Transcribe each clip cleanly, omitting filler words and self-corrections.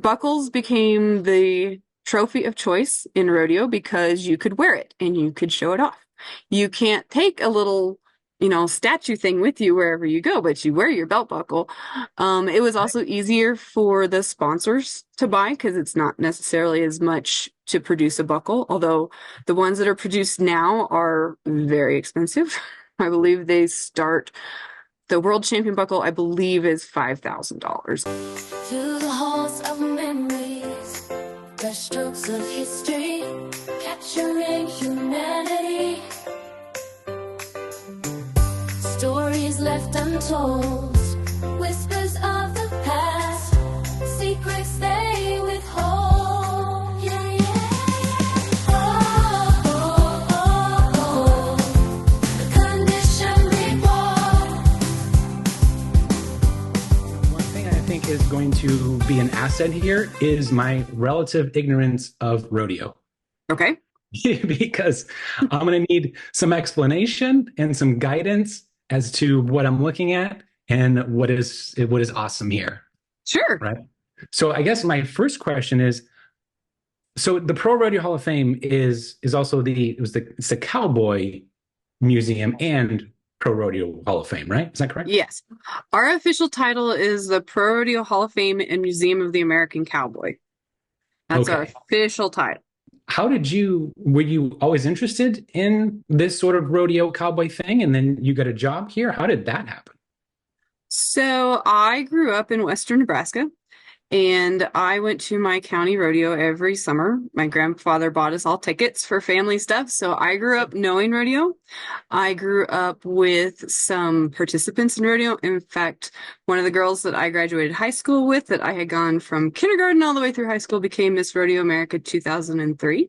Buckles became the trophy of choice in rodeo because you could wear it and you could show it off. You can't take a little, statue thing with you wherever you go, but you wear your belt buckle. It was also easier for the sponsors to buy because it's not necessarily as much to produce a buckle, although the ones that are produced now are very expensive. I believe the world champion buckle, I believe, is $5,000. Through the halls of memories, the strokes of history, capturing humanity. Stories left untold, whispers of the past, secrets they withhold. Yeah, yeah. Oh, the condition report. One thing I think is going to be an asset here is my relative ignorance of rodeo. Okay. Because I'm going to need some explanation and some guidance as to what I'm looking at and what is awesome here. Sure. Right. So I guess my first question is, so the Pro Rodeo Hall of Fame is also it's the Cowboy Museum and Pro Rodeo Hall of Fame, right? Is that correct? Yes. Our official title is the Pro Rodeo Hall of Fame and Museum of the American Cowboy. That's our official title. Were you always interested in this sort of rodeo cowboy thing, and then you got a job here? How did that happen? So I grew up in Western Nebraska, and I went to my county rodeo every summer. My grandfather bought us all tickets for family stuff, so I grew up knowing rodeo. I grew up with some participants in rodeo. In fact, one of the girls that I graduated high school with, that I had gone from kindergarten all the way through high school, became Miss Rodeo America 2003. Wow.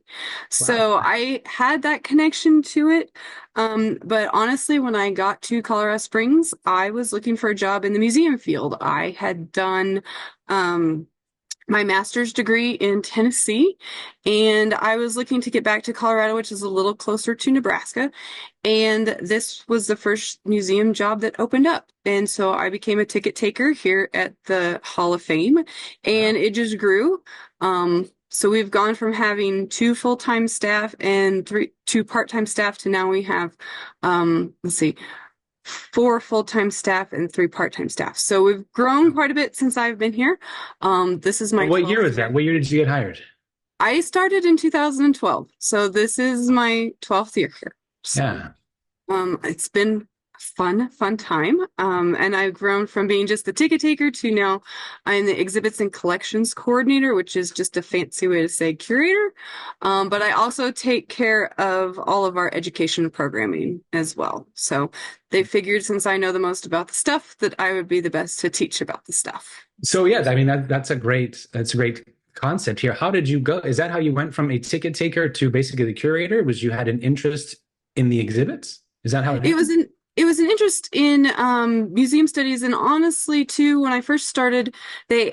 So I had that connection to it. But honestly, when I got to Colorado Springs, I was looking for a job in the museum field. I had done my master's degree in Tennessee, and I was looking to get back to Colorado, which is a little closer to Nebraska. And this was the first museum job that opened up. And so I became a ticket taker here at the Hall of Fame, and it just grew. So we've gone from having 2 full-time staff and 2 part-time staff to now we have, 4 full-time staff and 3 part-time staff. So we've grown quite a bit since I've been here. This is my What year was that? What year did you get hired? I started in 2012. So this is my 12th year here. So, yeah. It's been fun time. And I've grown from being just the ticket taker to now I'm the exhibits and collections coordinator, which is just a fancy way to say curator. But I also take care of all of our education programming as well. So they figured, since I know the most about the stuff, that I would be the best to teach about the stuff. So yeah, I mean, that's a great concept here. How did you go? Is that how you went from a ticket taker to basically the curator? Was you had an interest in the exhibits? Is that how it happened? It was an interest in museum studies, and honestly, too, when I first started, they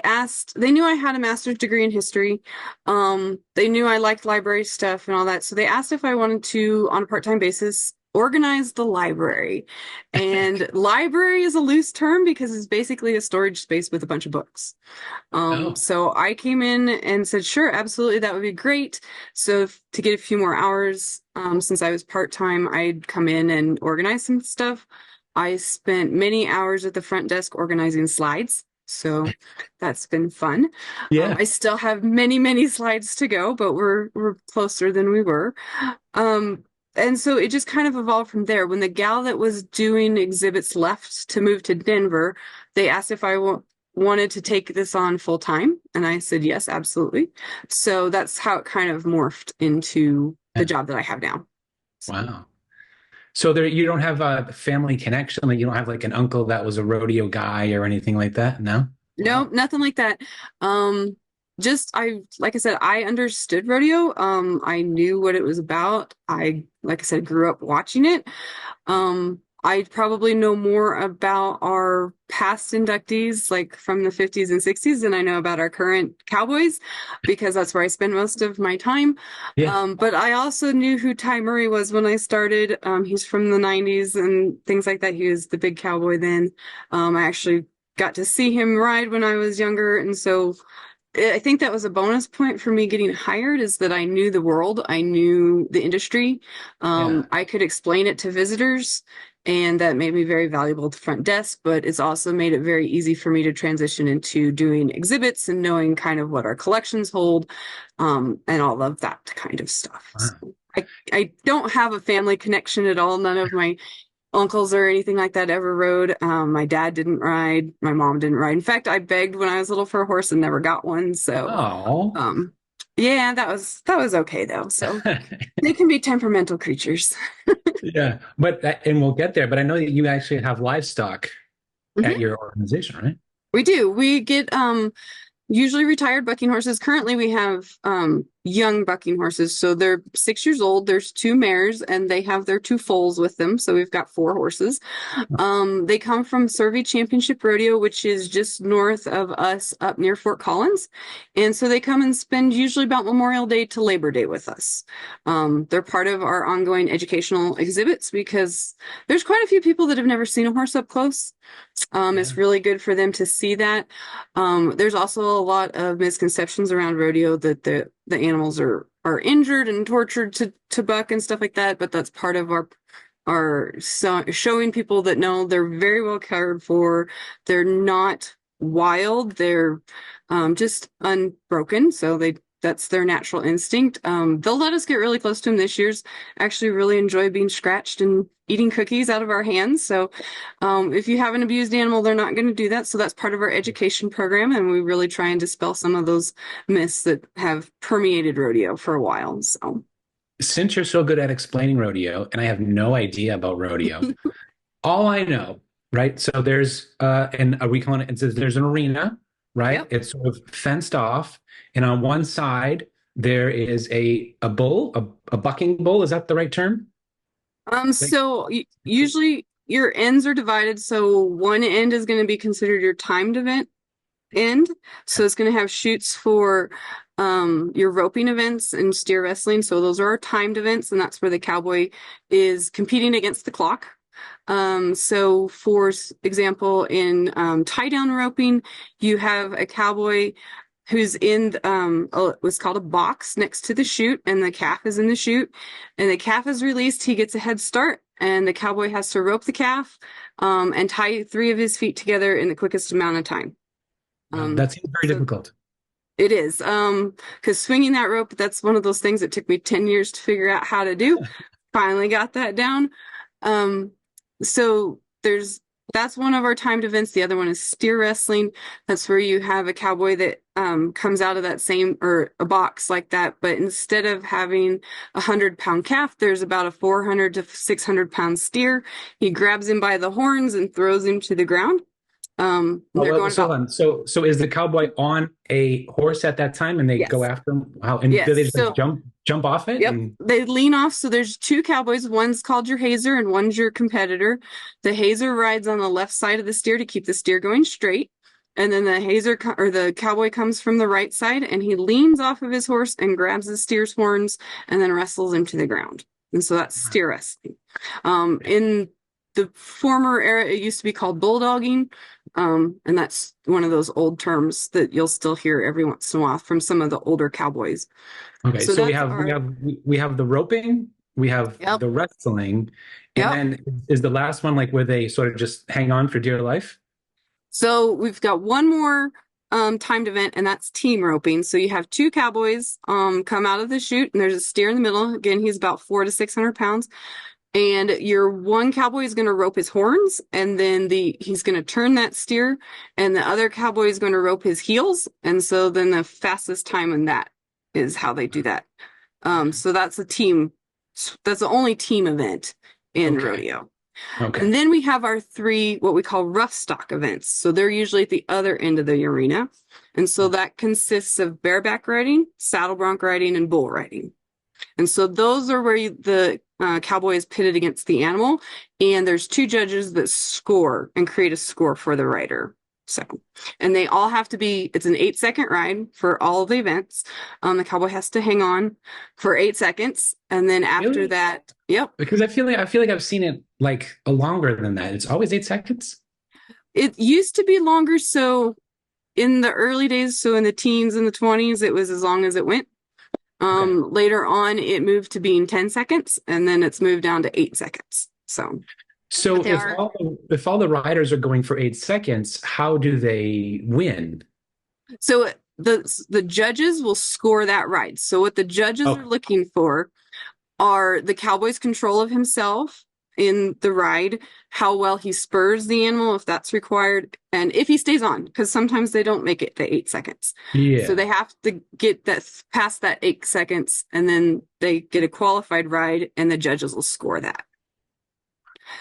knew I had a master's degree in history. They knew I liked library stuff and all that, so they asked if I wanted to, on a part-time basis, organize the library. And library is a loose term because it's basically a storage space with a bunch of books. So I came in and said, sure, absolutely, that would be great. So to get a few more hours, since I was part-time, I'd come in and organize some stuff. I spent many hours at the front desk organizing slides. So that's been fun. Yeah. I still have many slides to go, but we're closer than we were. And so it just kind of evolved from there. When the gal that was doing exhibits left to move to Denver, they asked if I wanted to take this on full time. And I said, yes, absolutely. So that's how it kind of morphed into the job that I have now. Wow. So you don't have a family connection? Like you don't have like an uncle that was a rodeo guy or anything like that? No? No, nothing like that. Like I said, I understood rodeo. I knew what it was about. Like I said, grew up watching it. I probably know more about our past inductees, like from the 50s and 60s, than I know about our current Cowboys, because that's where I spend most of my time. Yeah. But I also knew who Ty Murray was when I started. He's from the 90s and things like that. He was the big cowboy then. I actually got to see him ride when I was younger, and so I think that was a bonus point for me getting hired is that I knew the world, I knew the industry. Yeah. I could explain it to visitors, and that made me very valuable at the front desk, but it's also made it very easy for me to transition into doing exhibits and knowing kind of what our collections hold, and all of that kind of stuff. Wow. So I don't have a family connection at all. None of my uncles or anything like that ever rode. My dad didn't ride. My mom didn't ride. In fact, I begged when I was little for a horse and never got one. So, Oh. um, yeah, that was okay though. So they can be temperamental creatures. Yeah. But and we'll get there, but I know that you actually have livestock at Mhm. your organization, right? We do. We get usually retired bucking horses. Currently, we have young bucking horses. So they're 6 years old. There's two mares, and they have their two foals with them. So we've got four horses. They come from Survey Championship Rodeo, which is just north of us up near Fort Collins. And so they come and spend usually about Memorial Day to Labor Day with us. They're part of our ongoing educational exhibits because there's quite a few people that have never seen a horse up close. Yeah. It's really good for them to see that. There's also a lot of misconceptions around rodeo that the animals are injured and tortured to buck and stuff like that, but that's part of showing people that no, they're very well cared for. They're not wild. They're just unbroken. So that's their natural instinct. They'll let us get really close to them. This year's actually really enjoy being scratched and eating cookies out of our hands. So if you have an abused animal, they're not going to do that. So that's part of our education program. And we really try and dispel some of those myths that have permeated rodeo for a while. So. Since you're so good at explaining rodeo, and I have no idea about rodeo, all I know, right? So there's and we call it, there's an arena, right? Yep. It's sort of fenced off, and on one side there is a bull, a bucking bull. Is that the right term? Like, Usually your ends are divided. So one end is going to be considered your timed event end. So it's going to have chutes for your roping events and steer wrestling. So those are our timed events, and that's where the cowboy is competing against the clock. So for example, in tie down roping, you have a cowboy who's in what's called a box next to the chute, and the calf is in the chute, and the calf is released. He gets a head start, and the cowboy has to rope the calf and tie three of his feet together in the quickest amount of time. that seems very So difficult. it is, because swinging that rope, that's one of those things that took me 10 years to figure out how to do. Finally got that down. Um, so that's one of our timed events. The other one is steer wrestling. That's where you have a cowboy that comes out of that same or a box like that, but instead of having 100-pound calf, there's about a 400 to 600-pound steer. He grabs him by the horns and throws him to the ground. Oh, They're well, going so about. on. So is the cowboy on a horse at that time, and they go Yes. after him? How and do Yes. they just like, So jump off it? yep. And They lean off. So there's two cowboys. One's called your hazer and one's your competitor. The hazer rides on the left side of the steer to keep the steer going straight. And then the cowboy comes from the right side and he leans off of his horse and grabs the steer's horns and then wrestles him to the ground. And so that's steer wrestling. In the former era, it used to be called bulldogging. And that's one of those old terms that you'll still hear every once in a while from some of the older cowboys. okay, So so we that's have we our, have we have the roping, we have yep, the wrestling, and yep. then is the last one like where they sort of just hang on for dear life? So we've got one more timed event, and that's team roping. So you have two cowboys come out of the chute, and there's a steer in the middle. Again, he's about 400 to 600 pounds. And your one cowboy is going to rope his horns, and then he's going to turn that steer, and the other cowboy is going to rope his heels. And so then the fastest time in that is how they do that. So that's that's the only team event in Okay. rodeo. Okay. And then we have our three, what we call rough stock events. So they're usually at the other end of the arena. And so that consists of bareback riding, saddle bronc riding, and bull riding. And so those are where the cowboy is pitted against the animal. And there's two judges that score and create a score for the rider. So, and they all have to it's an 8-second ride for all of the events. The cowboy has to hang on for 8 seconds. And then after Really? that, yep. Because I feel like I've seen it like a longer than that. It's always 8 seconds. It used to be longer. So in the early days, so in the teens and the 20s, it was as long as it went. Later on, it moved to being 10 seconds, and then it's moved down to 8 seconds. So But they if are if all the riders are going for 8 seconds, how do they win? so the judges will score that ride. So what the judges are Oh, looking for are the cowboy's control of himself in the ride, how well he spurs the animal if that's required, and if he stays on, because sometimes they don't make it to 8 seconds. So yeah. they have to get that past that 8 seconds, and then they get a qualified ride, and the judges will score that.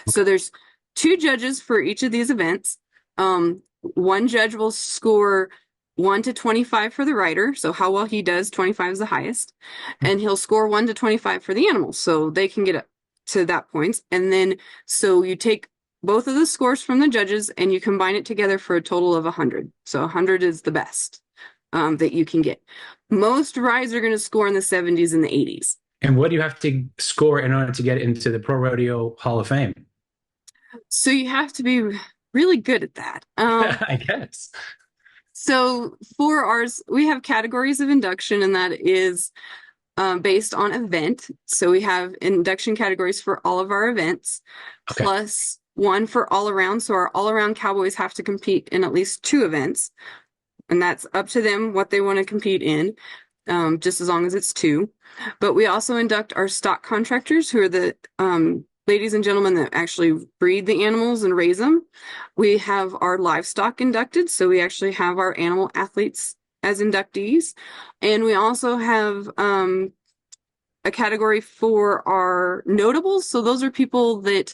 So there's two judges for each of these events. One judge will score 1 to 25 for the rider, so how well he does, 25 is the highest, and he'll score 1 to 25 for the animal, so they can get up to that point. And then so you take both of the scores from the judges and you combine it together for a total of 100. So 100 is the best that you can get. Most rides are going to score in the 70s and the 80s. And what do you have to score in order to get into the Pro Rodeo Hall of Fame? So you have to be really good at that. I guess. So for ours, we have categories of induction, and that is based on event. So we have induction categories for all of our events, Okay. plus one for all around. So our all around cowboys have to compete in at least 2 events, and that's up to them what they want to compete in, just as long as it's 2. But we also induct our stock contractors, who are the ladies and gentlemen that actually breed the animals and raise them. We have our livestock inducted, so we actually have our animal athletes as inductees. And we also have a category for our notables. So those are people that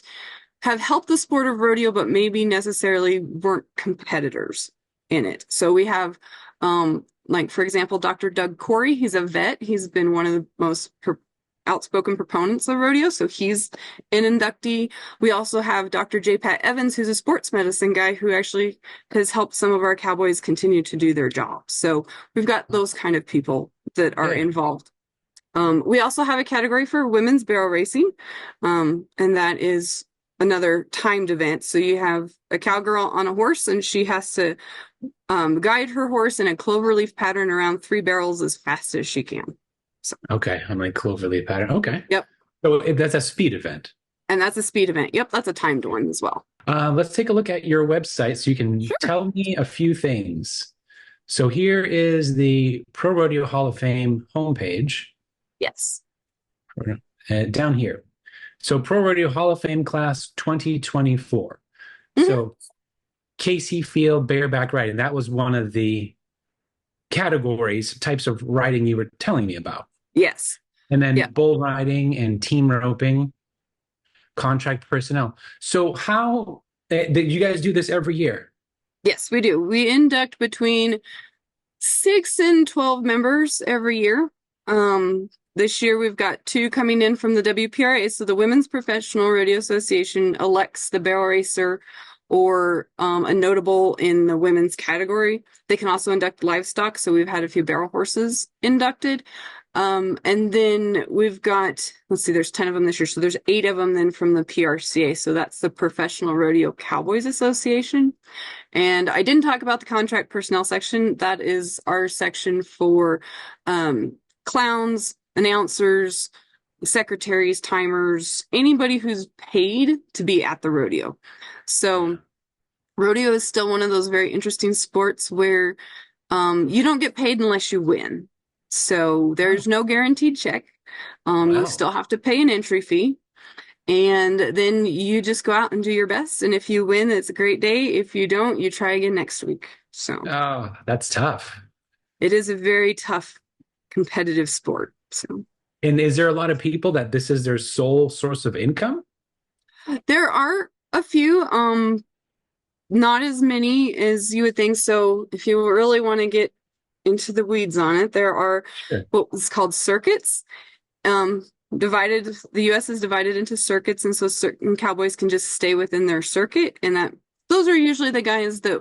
have helped the sport of rodeo, but maybe necessarily weren't competitors in it. So we have, like, for example, Dr. Doug Corey. He's a vet. He's been one of the most outspoken proponents of rodeo, so he's an inductee. We also have Dr. J. Pat Evans, who's a sports medicine guy who actually has helped some of our cowboys continue to do their job. So we've got those kind of people that are Yeah. involved. We also have a category for women's barrel racing, and that is another timed event. So you have a cowgirl on a horse, and she has to guide her horse in a cloverleaf pattern around 3 barrels as fast as she can. Okay. I'm like cloverleaf pattern. Okay. Yep. So that's a speed event. And that's a speed event. Yep, that's a timed one as well. Let's take a look at your website so you can Sure. tell me a few things. So here is the Pro Rodeo Hall of Fame homepage Yes. down here. So Pro Rodeo Hall of Fame class 2024. Mhm. So Casey Field bareback riding. That was one of the categories, types of riding you were telling me about. Yes. And then Yeah. bull riding and team roping, contract personnel. So how did you guys do this every year? Yes, we do. We induct between 6 and 12 members every year. This year we've got 2 coming in from the WPRA. So the Women's Professional Rodeo Association elects the barrel racer or a notable in the women's category. They can also induct livestock. So we've had a few barrel horses inducted. And then we've got, let's see, there's 10 of them this year. So there's 8 of them then from the PRCA. So that's the Professional Rodeo Cowboys Association. And I didn't talk about the contract personnel section. That is our section for clowns, announcers, secretaries, timers, anybody who's paid to be at the rodeo. So rodeo is still one of those very interesting sports where you don't get paid unless you win. So there's no guaranteed check. Wow. You still have to pay an entry fee. And then you just go out and do your best. And if you win, it's a great day. If you don't, you try again next week. So Oh, that's tough. it is a very tough competitive sport. So And is there a lot of people that this is their sole source of income? there are a few, not as many as you would think. So if you really want to get into the weeds on it, there are Sure. what's called circuits. The US is divided into circuits, and so certain cowboys can just stay within their circuit, and those are usually the guys that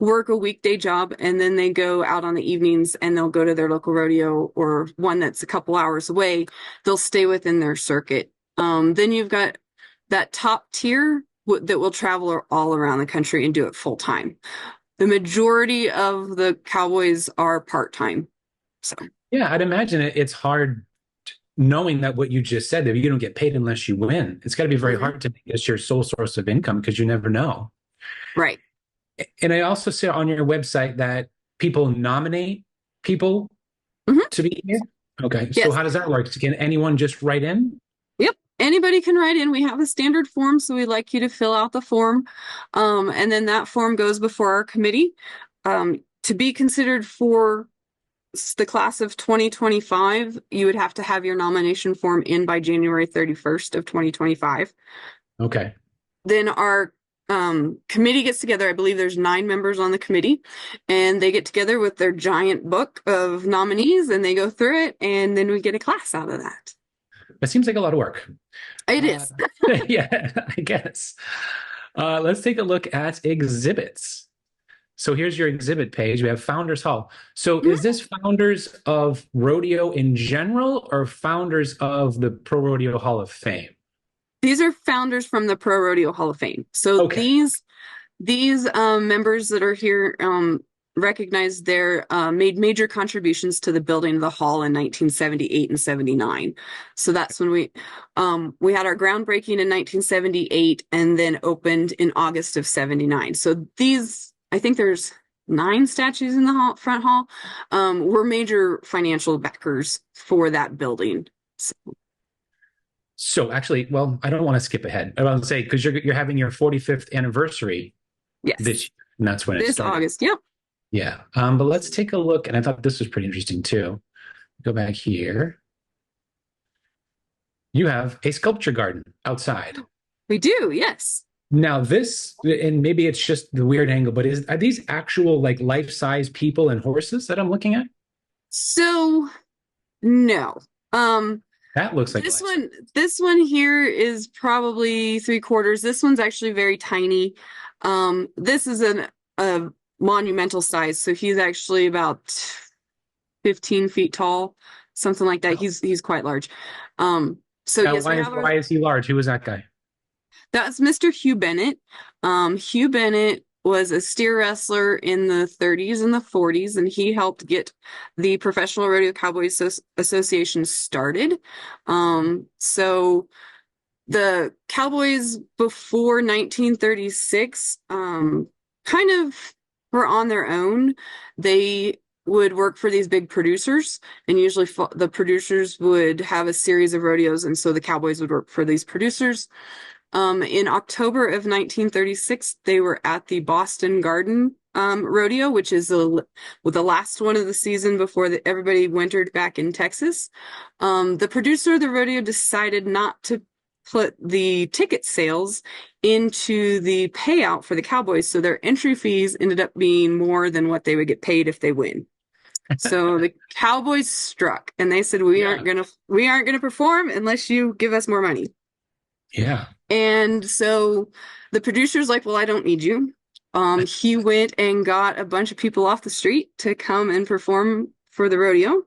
work a weekday job and then they go out on the evenings and they'll go to their local rodeo or one that's a couple hours away. They'll stay within their circuit. Then you've got that top tier that will travel all around the country and do it full time. the majority of the cowboys are part-time. So, Yeah, I'd imagine it's hard knowing that what you just said, that you don't get paid unless you win. It's got to be very mhm, hard to make this your sole source of income because you never know. right. And I also see on your website that people nominate people Mhm. to be here. Okay, so Yes. how does that work? Can anyone just write in? Yep. Anybody can write in. We have a standard form, so we'd like you to fill out the form. And then that form goes before our committee. To be considered for the class of 2025, you would have to have your nomination form in by January 31st of 2025. Okay. Then our committee gets together. I believe there's 9 members on the committee, and they get together with their giant book of nominees and they go through it, and then we get a class out of that. That seems like a lot of work. It is. Yeah, I guess. Let's take a look at exhibits. So here's your exhibit page. We have Founders Hall. So is this founders of rodeo in general or founders of the Pro Rodeo Hall of Fame? These are founders from the Pro Rodeo Hall of Fame. So Okay. these members that are here recognize their made major contributions to the building of the hall in 1978 and 79. So that's when we had our groundbreaking in 1978 and then opened in August of 79. So these, I think there's 9 statues in the front hall, were major financial backers for that building. So actually, well, I don't want to skip ahead. I want to say because you're having your 45th anniversary Yes, this year, and that's when it this started. August. Yep. Yeah. But let's take a look, and I thought this was pretty interesting too. Go back here. You have a sculpture garden outside. We do. Yes. Now this, and maybe it's just the weird angle, but are these actual like life-size people and horses that I'm looking at? So no. That looks like This one here is probably 3/4. This one's actually very tiny. This is a monumental size, so he's actually about 15 feet tall, something like that. Wow. He's quite large. So Now, yes, why is he large? Who was that guy? that's Mr. Hugh Bennett. Hugh Bennett was a steer wrestler in the 30s and the 40s, and he helped get the Professional Rodeo Cowboys Association started. So the Cowboys before 1936 kind of were on their own. They would work for these big producers, and usually the producers would have a series of rodeos, and so the Cowboys would work for these producers. In October of 1936, they were at the Boston Garden Rodeo, which is the last one of the season before everybody wintered back in Texas. The producer of the rodeo decided not to put the ticket sales into the payout for the Cowboys, so their entry fees ended up being more than what they would get paid if they win. So the Cowboys struck, and they said, "We aren't gonna perform unless you give us more money." Yeah. And so the producer's like, "Well, I don't need you." He went and got a bunch of people off the street to come and perform for the rodeo.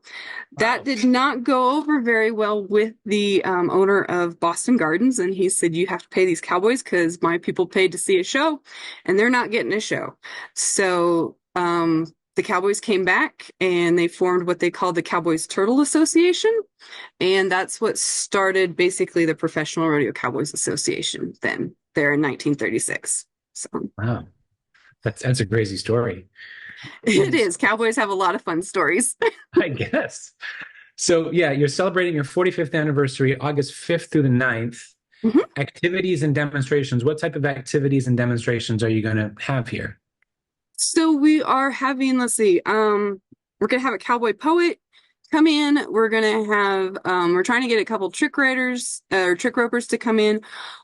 That did not go over very well with the owner of Boston Gardens, and he said, "You have to pay these Cowboys because my people paid to see a show, and they're not getting a show." So the Cowboys came back and they formed what they called the Cowboys Turtle Association. And that's what started basically the Professional Rodeo Cowboys Association then there in 1936. So Wow. That's a crazy story. it is. Cowboys have a lot of fun stories. I guess. So yeah, you're celebrating your 45th anniversary, August 5th through the 9th. Mhm. Activities and demonstrations. What type of activities and demonstrations are you going to have here? So we are having, let's see, we're gonna have a cowboy poet come in. We're gonna have we're trying to get a couple trick riders or trick ropers to come in.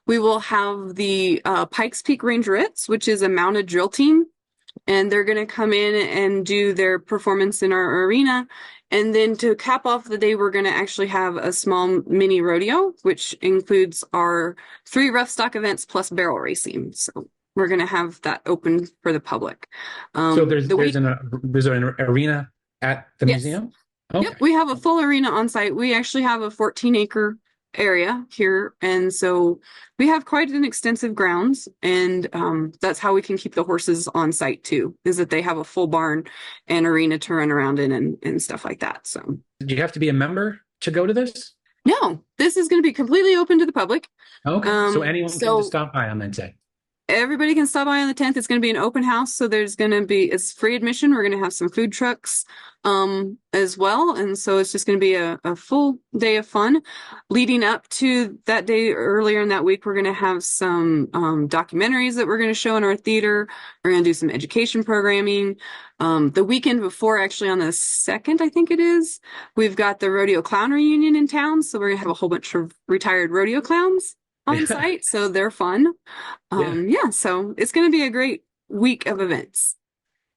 We will have the Pikes Peak Rangerettes, which is a mounted drill team, and they're gonna come in and do their performance in our arena. And then to cap off the day, we're gonna actually have a small mini rodeo, which includes our 3 rough stock events plus barrel racing. So we're going to have that open for the public. So there's an arena at the Yes. museum? Okay. Yep, we have a full arena on site. We actually have a 14-acre area here, and so we have quite an extensive grounds, and that's how we can keep the horses on site too, is that they have a full barn and arena to run around in and stuff like that. So Do you have to be a member to go to this? no, this is going to be completely open to the public. Okay, so anyone can So just stop by on that day. everybody can stop by on the 10th. It's going to be an open house, so it's free admission. We're going to have some food trucks as well, and so it's just going to be a full day of fun. Leading up to that day, earlier in that week, we're going to have some documentaries that we're going to show in our theater. We're going to do some education programming. The weekend before, actually on the 2nd, I think it is, we've got the rodeo clown reunion in town, so we're going to have a whole bunch of retired rodeo clowns on site, so they're fun. Yeah, so it's going to be a great week of events.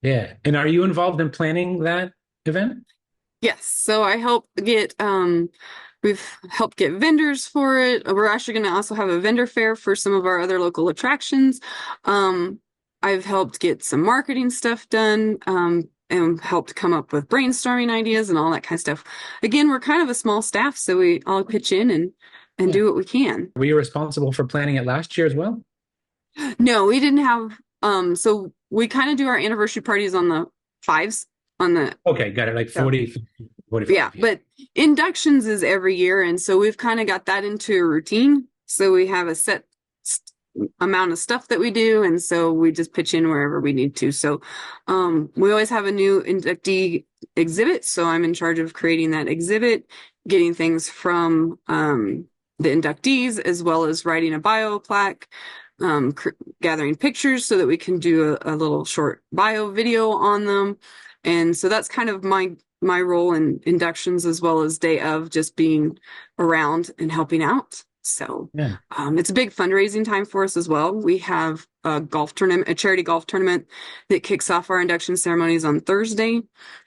Yeah. And are you involved in planning that event? Yes, so we've helped get vendors for it. We're actually going to also have a vendor fair for some of our other local attractions. I've helped get some marketing stuff done, and helped come up with brainstorming ideas and all that kind of stuff. Again, we're kind of a small staff, so we all pitch in and Yeah. do what we can. Were you responsible for planning it last year as well? No, we didn't have, so we kind of do our anniversary parties on the fives, on the, Okay, got it. Like So- 40, 45. yeah, but inductions is every year. And so we've kind of got that into a routine. So we have a set amount of stuff that we do. And so we just pitch in wherever we need to. So, we always have a new inductee exhibit. So I'm in charge of creating that exhibit, getting things from, the inductees, as well as writing a bio plaque, gathering pictures so that we can do a little short bio video on them. And so that's kind of my role in inductions, as well as day of, just being around and helping out. So Yeah. it's a big fundraising time for us as well. We have a golf tournament, a charity golf tournament that kicks off our induction ceremonies on Thursday.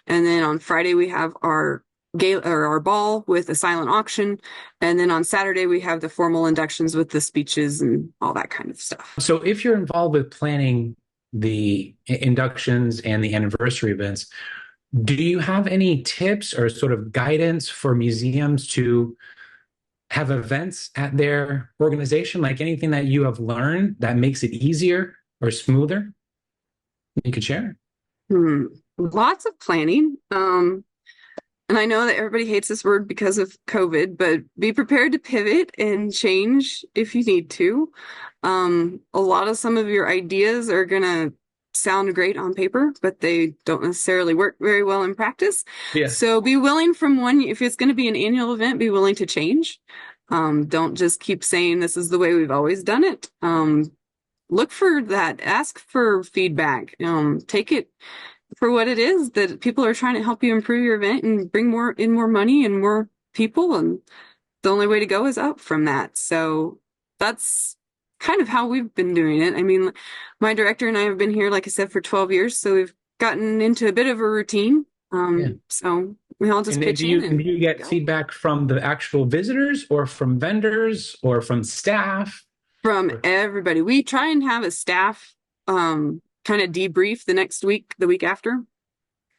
And then on Friday, we have our our ball with a silent auction. And then on Saturday, we have the formal inductions with the speeches and all that kind of stuff. So if you're involved with planning the inductions and the anniversary events, do you have any tips or sort of guidance for museums to have events at their organization? Like anything that you have learned that makes it easier or smoother you could share? Lots of planning. And I know that everybody hates this word because of COVID, but be prepared to pivot and change if you need to. A lot of some of your ideas are going to sound great on paper, but they don't necessarily work very well in practice. Yeah. So be willing if it's going to be an annual event, be willing to change. Don't just keep saying this is the way we've always done it. Look for that, ask for feedback, take it for what it is, that people are trying to help you improve your event and bring more money and more people. And the only way to go is up from that. So that's kind of how we've been doing it. I mean, my director and I have been here, like I said, for 12 years. So we've gotten into a bit of a routine. So we all just And pitch do you, in. do you get go. feedback from the actual visitors or from vendors or from staff? From everybody. We try and have a staff kind of debrief the week after,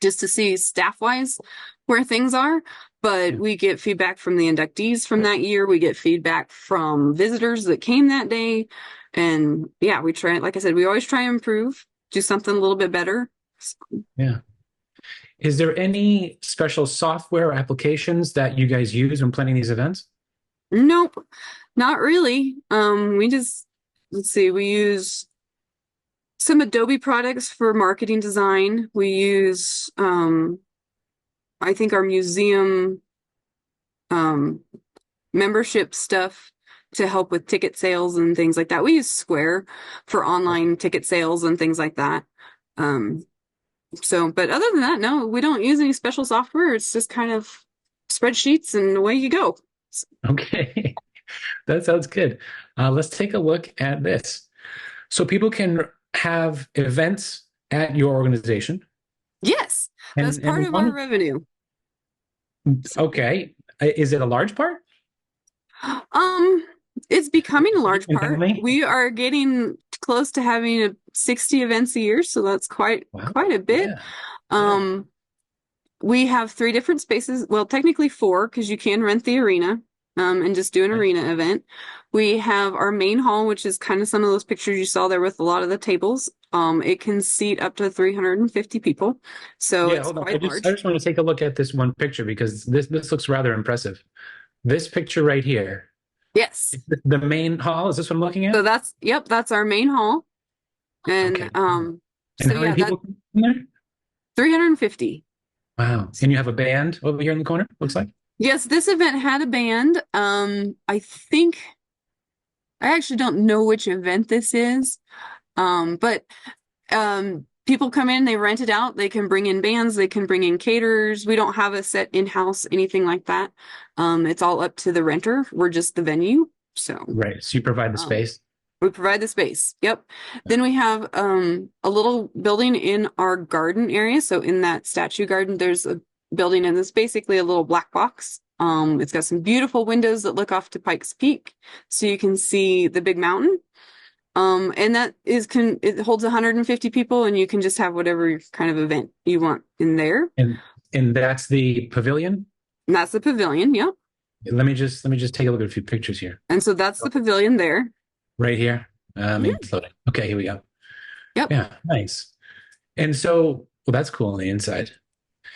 just to see staff wise where things are. But we get feedback from the inductees from that year. We get feedback from visitors that came that day. And yeah, we try, like I said, we always try and improve, do something a little bit better. Yeah. Is there any special software or applications that you guys use when planning these events? Nope, not really. We use some Adobe products for marketing design. We use, I think, our museum membership stuff to help with ticket sales and things like that. We use Square for online ticket sales and things like that. But other than that, no, we don't use any special software. It's just kind of spreadsheets and away you go. Okay, that sounds good. Let's take a look at this. So people can have events at your organization. Yes, And- that's and part of one- our revenue. Okay. Is it a large part? It's becoming a large You can part. tell me? We are getting close to having 60 events a year, so that's quite a bit. Yeah. We have 3 different spaces. Well, technically 4, because you can rent the arena. and just do an Okay. arena event. We have our main hall, which is kind of some of those pictures you saw there with a lot of the tables. It can seat up to 350 people, so Yeah, it's hold on. I quite just I large. just want to take a look at this one picture because this looks rather impressive. This picture right here, Yes. is this the main hall? Is this what I'm looking So at? yep, that's our main hall. And Okay. And so how many yeah, that people in there? 350. Wow. And you have a band over here in the corner, looks like? Yes, this event had a band. I think I actually don't know which event this is. But people come in, they rent it out, they can bring in bands, they can bring in caterers. We don't have a set in-house, anything like that. It's all up to the renter. We're just the venue. So Right. So you provide the um space. we provide the space. Yep. Then we have a little building in our garden area. So in that statue garden, there's a building and it's basically a little black box. It's got some beautiful windows that look off to Pikes Peak, so you can see the big mountain. And that is it holds 150 people, and you can just have whatever kind of event you want in there. And that's the pavilion. And that's the pavilion. Yep. Let me just take a look at a few pictures here. And so that's the pavilion there. Right here. Maybe Mhm. it's loading. Okay, here we go. Yep. Yeah, nice. And so, well, that's cool on the inside.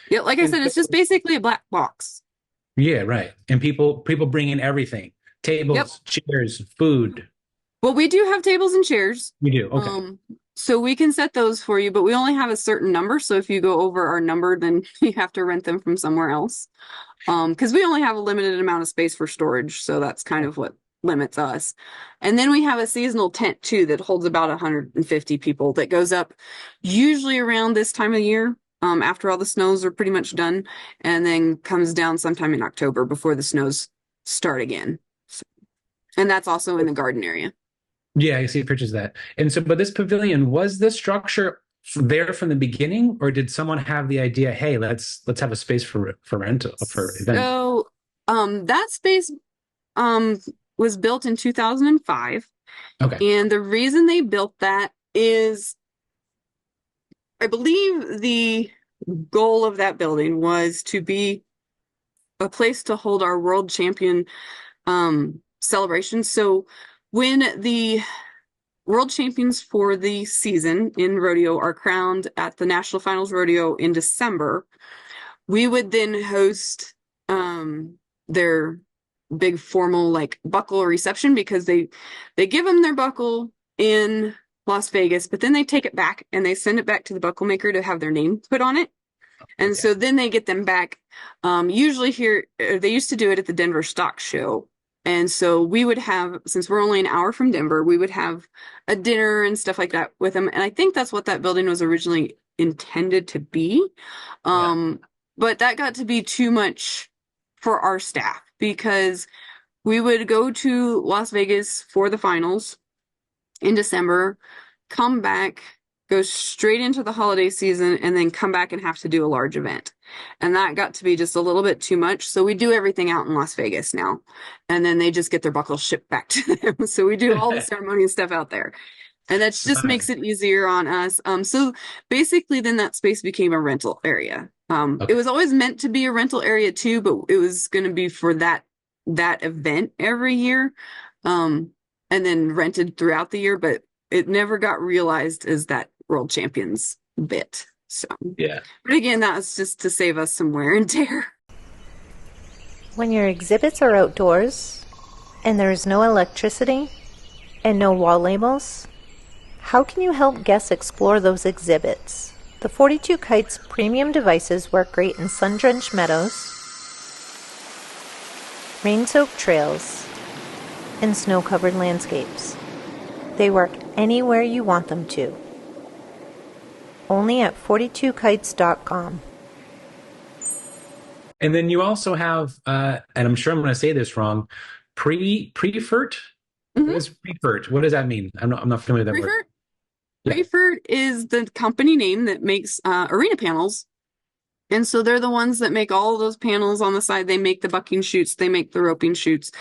Yeah. Like I And said, so, it's just basically a black box. yeah, right. And people bring in everything. Yep. Tables, chairs, food. Well, we do have tables and chairs. We do. Okay. Um, so we can set those for you, but we only have a certain number. So if you go over our number, then you have to rent them from somewhere else. Because we only have a limited amount of space for storage, so that's kind of what limits us. And then we have a seasonal tent too that holds about 150 people that goes up usually around this time of year, after all the snows are pretty much done, and then comes down sometime in October before the snows start again. So, and that's also in the garden area. Yeah, I see pictures of that. And so, but this pavilion, was this structure there from the beginning, or did someone have the idea, hey, let's have a space for rental for event? So, that space um was built in 2005, Okay. and the reason they built that is I believe the goal of that building was to be a place to hold our world champion celebration. So when the world champions for the season in rodeo are crowned at the National Finals Rodeo in December, we would then host their big formal like buckle reception, because they give them their buckle in Las Vegas, but then they take it back and they send it back to the buckle maker to have their name put on it. And Okay. so then they get them back. Usually here, they used to do it at the Denver Stock Show. And so we would have, since we're only an hour from Denver, we would have a dinner and stuff like that with them. And I think that's what that building was originally intended to be. Yeah. But that got to be too much for our staff, because we would go to Las Vegas for the finals in December, come back, go straight into the holiday season, and then come back and have to do a large event. And that got to be just a little bit too much. So we do everything out in Las Vegas now. And then they just get their buckles shipped back to them. So we do all the ceremony and stuff out there. And that just makes it easier on us. So basically then that space became a rental area. It Okay. was always meant to be a rental area too, but it was going to be for that event every year. And then rented throughout the year, but it never got realized as that world champions bit. So, Yeah. but again, that was just to save us some wear and tear. When your exhibits are outdoors and there is no electricity and no wall labels, how can you help guests explore those exhibits? The 42 Kites premium devices work great in sun-drenched meadows, rain-soaked trails, and snow-covered landscapes. They work anywhere you want them to. Only at 42kites.com. And then you also have, and I'm sure I'm going to say this wrong, Prefert? What Mhm. is Prefert? What does that mean? I'm not familiar with that word. Yeah. Preferred is the company name that makes arena panels. And so they're the ones that make all of those panels on the side. They make the bucking chutes, they make the roping chutes.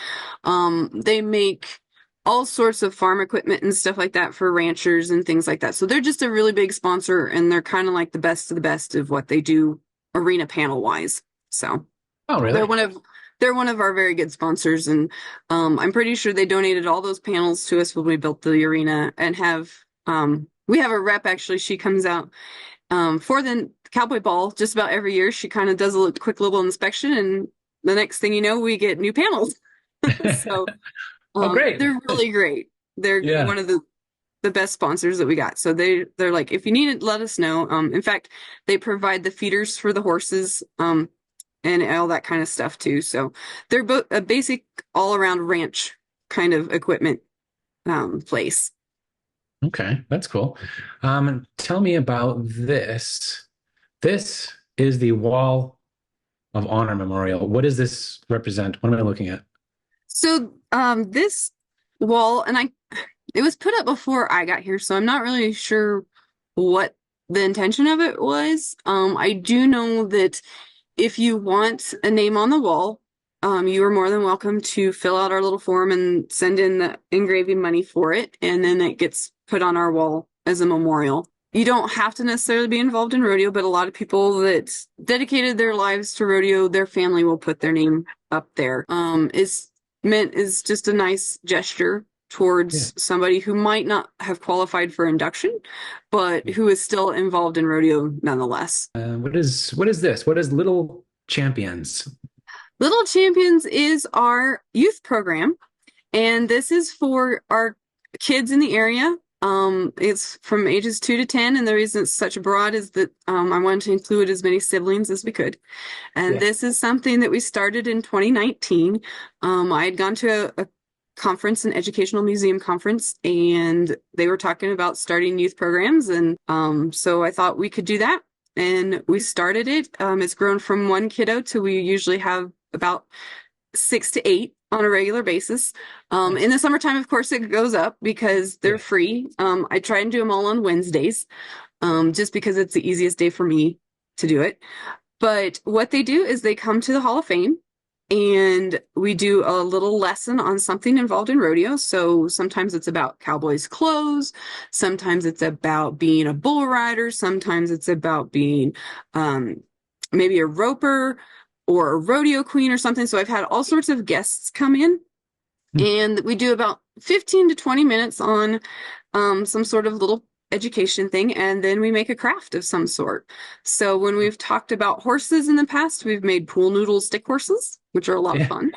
They make all sorts of farm equipment and stuff like that for ranchers and things like that. So they're just a really big sponsor, and they're kind of like the best of what they do arena panel wise. So Oh, really? they're one of they're one of our very good sponsors, and I'm pretty sure they donated all those panels to us when we built the arena, and have we have a rep actually. She comes out for the Cowboy Ball just about every year. She kind of does a quick little inspection, and the next thing you know, we get new panels. So Oh, great. they're really great. They're Yeah. one of the best sponsors that we got. So they're like, if you need it, let us know. In fact, they provide the feeders for the horses, and all that kind of stuff too. So they're both a basic all around ranch kind of equipment place. Okay, that's cool. Tell me about this. This is the Wall of Honor Memorial. What does this represent? What am I looking at? So this wall, and it was put up before I got here, so I'm not really sure what the intention of it was. I do know that if you want a name on the wall, you are more than welcome to fill out our little form and send in the engraving money for it, and then it gets put on our wall as a memorial. You don't have to necessarily be involved in rodeo, but a lot of people that dedicated their lives to rodeo, their family will put their name up there. Is meant is just a nice gesture towards somebody who might not have qualified for induction, but who is still involved in rodeo nonetheless. What is this? What is Little Champions? Little Champions is our youth program, and this is for our kids in the area. It's from ages 2 to 10, and the reason it's such broad is that I wanted to include as many siblings as we could. And Yeah. this is something that we started in 2019. I had gone to a conference, an educational museum conference, and they were talking about starting youth programs, and so I thought we could do that, and we started it. It's grown from one kiddo to we usually have about 6 to 8 on a regular basis. In the summertime, of course, it goes up because they're free. I try and do them all on Wednesdays, just because it's the easiest day for me to do it. But what they do is they come to the Hall of Fame, and we do a little lesson on something involved in rodeo. So sometimes it's about cowboys' clothes, sometimes it's about being a bull rider, sometimes it's about being maybe a roper or a rodeo queen or something. So I've had all sorts of guests come in, and we do about 15 to 20 minutes on some sort of little education thing, and then we make a craft of some sort. So when we've talked about horses in the past, we've made pool noodle stick horses, which are a lot of fun.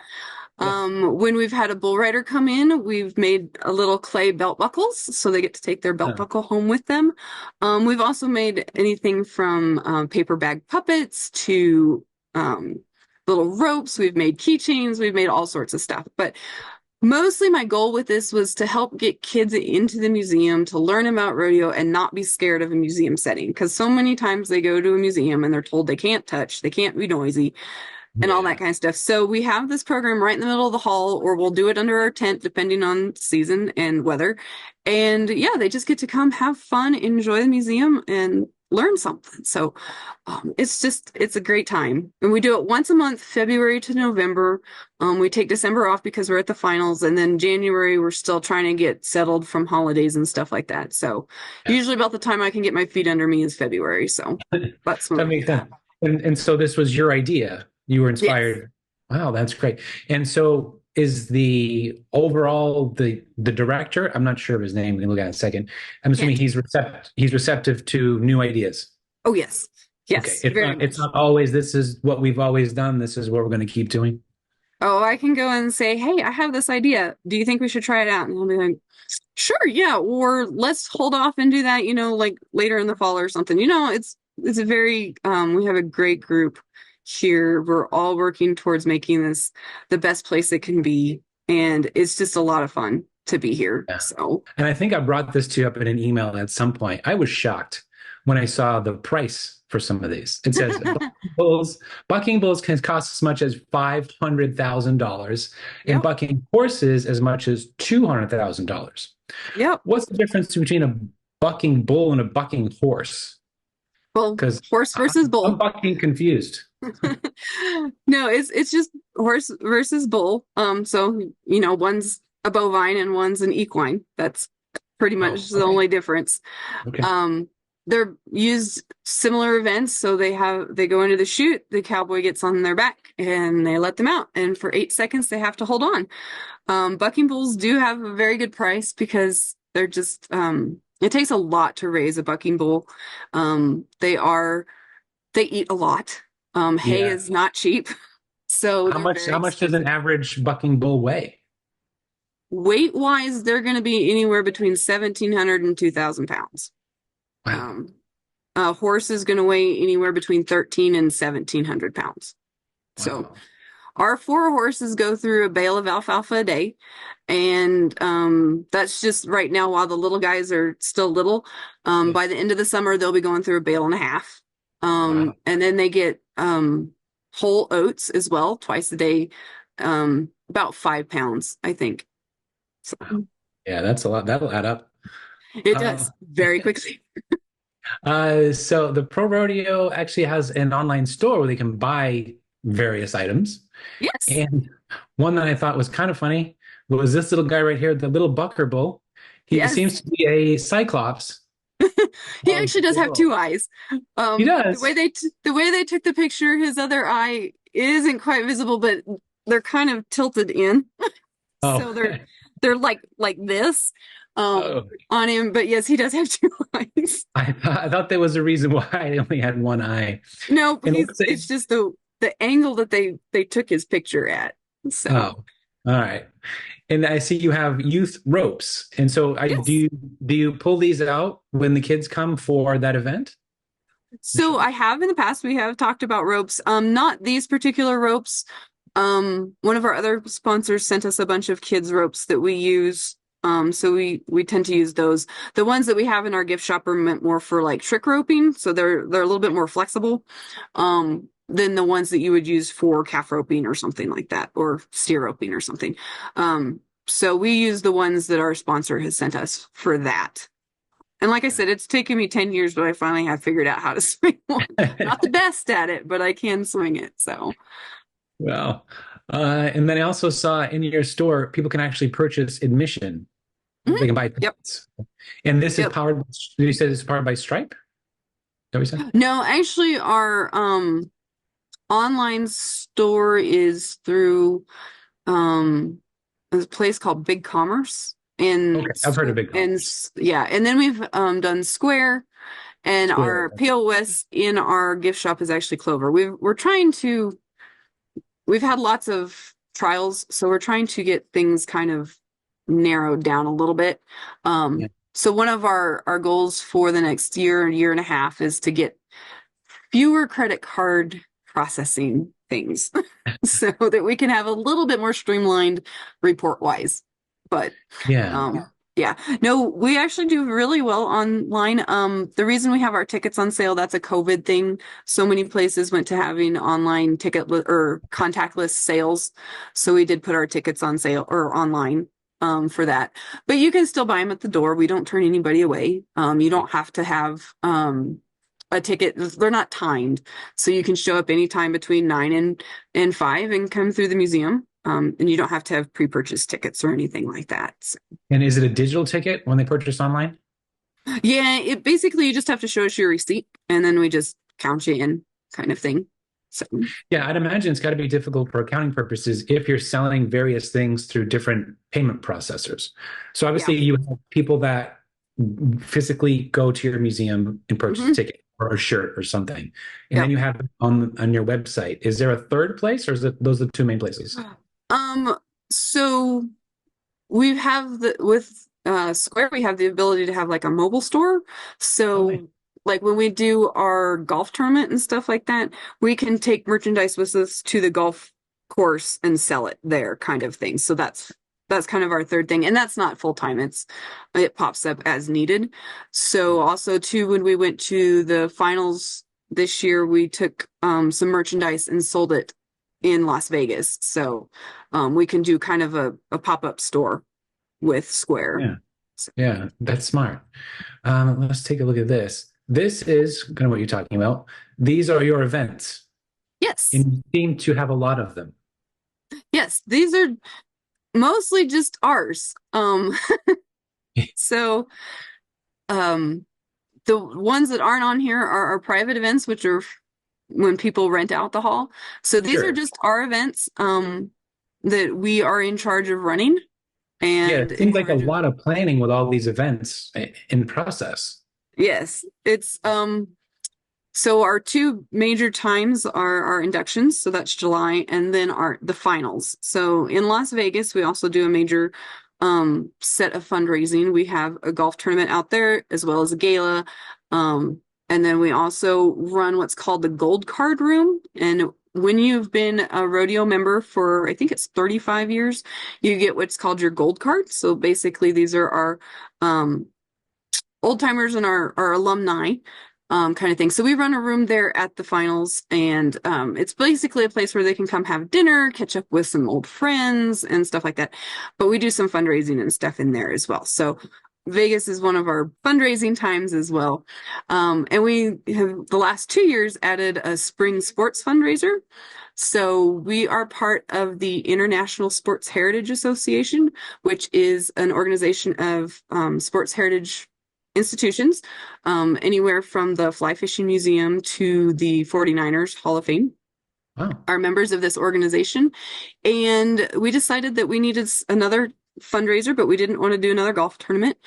When we've had a bull rider come in, we've made a little clay belt buckles, so they get to take their belt buckle home with them. We've also made anything from paper bag puppets to little ropes. We've made keychains. We've made all sorts of stuff. But mostly my goal with this was to help get kids into the museum to learn about rodeo and not be scared of a museum setting. Because so many times they go to a museum and they're told they can't touch, they can't be noisy, and all that kind of stuff. So we have this program right in the middle of the hall, or we'll do it under our tent, depending on season and weather. And yeah, they just get to come have fun, enjoy the museum, and learn something. So it's a great time. And we do it once a month, February to November. We take December off because we're at the finals, and then January we're still trying to get settled from holidays and stuff like that. So usually about the time I can get my feet under me is February. So that's when That we makes do that. sense. And so this was your idea. You were inspired. Wow, that's great. And so is the overall the director, I'm not sure of his name, we can look at it in a second. I'm assuming he's receptive to new ideas. Oh yes. Yes. Okay. It's not always this is what we've always done, this is what we're going to keep doing. Oh, I can go and say, hey, I have this idea. Do you think we should try it out? And he'll be like, sure, yeah, or let's hold off and do that, like later in the fall or something. It's a very we have a great group here. We're all working towards making this the best place it can be, and it's just a lot of fun to be here. Yeah. So, And I think I brought this to you up in an email at some point. I was shocked when I saw the price for some of these. It says bucking bulls can cost as much as $500,000 and bucking horses as much as $200,000. yep. What's the difference between a bucking bull and a bucking horse? Well, Because horse versus I'm bull. bucking confused. No, it's just horse versus bull. So one's a bovine and one's an equine. That's pretty much the okay. only difference. Okay. they're used similar events. So they go into the chute, the cowboy gets on their back and they let them out. And for 8 seconds, they have to hold on. Bucking bulls do have a very good price because they're just, it takes a lot to raise a bucking bull. They eat a lot. Hay Yeah. is not cheap. So How they're much very how much does an average bucking bull weigh? weight wise, they're going to be anywhere between 1,700 and 2,000 pounds. Wow. A horse is going to weigh anywhere between 13 and 1,700 pounds. So Wow. our 4 horses go through a bale of alfalfa a day. And that's just right now while the little guys are still little. Yeah. By the end of the summer, they'll be going through a bale and a half. Wow. And then they get whole oats as well, twice a day, about 5 pounds, I think. So Yeah, that's a lot. That'll add up. it does very quickly. So the Pro Rodeo actually has an online store where they can buy various items. Yes. And one that I thought was kind of funny was this little guy right here, the little Bucker Bull. He Yes. seems to be a cyclops. He actually does have 2 eyes. He does. The way they took the picture, his other eye isn't quite visible, but they're kind of tilted in. Oh. So they're like this Oh. on him. But yes, he does have 2 eyes. I thought there was a reason why I only had one eye. No, And it's just the angle that they took his picture at. So Oh, all right. And I see you have youth ropes. And so Yes. do you pull these out when the kids come for that event? So I have in the past, we have talked about ropes. Not these particular ropes. One of our other sponsors sent us a bunch of kids ropes that we use. So we tend to use those. The ones that we have in our gift shop are meant more for like trick roping, so they're a little bit more flexible than the ones that you would use for calf roping or something like that, or steer roping or something. So we use the ones that our sponsor has sent us for that. And like I said, it's taken me 10 years, but I finally have figured out how to swing one. Not the best at it, but I can swing it. So Well, and then I also saw in your store, people can actually purchase admission. They can buy Yep. tickets. And this is Yep. powered, you said it's powered by Stripe? Is that what you said? no, actually our online store is through a place called Big Commerce. And Okay, I've heard of Big Commerce. and then we've done Square, and Square, our okay. POS in our gift shop is actually Clover. We've had lots of trials, so we're trying to get things kind of narrowed down a little bit. Yeah. So one of our goals for the next year and a half is to get fewer credit card processing things so that we can have a little bit more streamlined report wise. But Yeah. yeah, no, we actually do really well online. The reason we have our tickets on sale, that's a COVID thing. So many places went to having online or contactless sales. So we did put our tickets on sale or online for that. But you can still buy them at the door. We don't turn anybody away. You don't have to have a ticket. They're not timed. So you can show up anytime between 9 and 5 and come through the museum. And you don't have to have pre-purchased tickets or anything like that. So, And is it a digital ticket when they purchase online? yeah, it basically you just have to show us your receipt and then we just count you in kind of thing. So Yeah, I'd imagine it's got to be difficult for accounting purposes if you're selling various things through different payment processors. So obviously you have people that physically go to your museum and purchase a ticket or a shirt or something. And then you have it on your website. Is there a third place, or is it those are the 2 main places? So we have with Square, we have the ability to have like a mobile store. So Okay. like when we do our golf tournament and stuff like that, we can take merchandise with us to the golf course and sell it there, kind of thing. So that's kind of our third thing. And that's not full time. It pops up as needed. So also too, when we went to the finals this year, we took some merchandise and sold it in Las Vegas. So we can do kind of a pop-up store with Square. Yeah. Yeah, that's smart. Let's take a look at this. This is kind of what you're talking about. These are your events, Yes. and you seem to have a lot of them. Yes. These are mostly just ours. So the ones that aren't on here are our private events, which are when people rent out the hall. So these are Sure. just our events that we are in charge of running Yeah, and it in seems like a charge of. lot of planning with all these events in process. Yes, it's so our two major times are our inductions, so that's July, and then our the finals. So in Las Vegas, we also do a major set of fundraising. We have a golf tournament out there as well as a gala. Um, and then we also run what's called the Gold Card Room. And when you've been a rodeo member for, I think it's 35 years, you get what's called your gold card. So basically, these are our um, old timers and our alumni kind of thing. So we run a room there at the finals, and it's basically a place where they can come have dinner, catch up with some old friends and stuff like that. But we do some fundraising and stuff in there as well. So Vegas is one of our fundraising times as well. And we have the last 2 years added a spring sports fundraiser. So we are part of the International Sports Heritage Association, which is an organization of sports heritage institutions, anywhere from the Fly Fishing Museum to the 49ers Hall of Fame Wow. are members of this organization. And we decided that we needed another fundraiser, but we didn't want to do another golf tournament.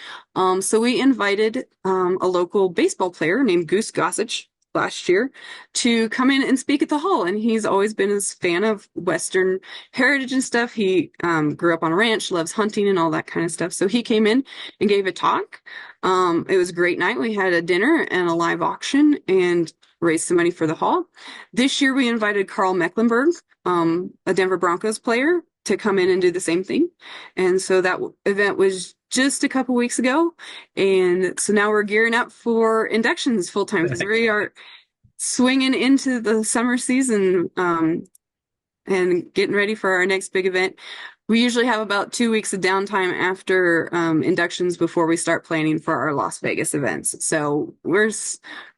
So we invited a local baseball player named Goose Gossage last year to come in and speak at the hall. And he's always been a fan of Western heritage and stuff. He grew up on a ranch, loves hunting and all that kind of stuff. So he came in and gave a talk. It was a great night. We had a dinner and a live auction and raised some money for the hall. This year we invited Carl Mecklenburg, a Denver Broncos player, to come in and do the same thing. And so that event was just a couple weeks ago. And so now we're gearing up for inductions full time because we are swinging into the summer season and getting ready for our next big event. We usually have about 2 weeks of downtime after inductions before we start planning for our Las Vegas events. So we're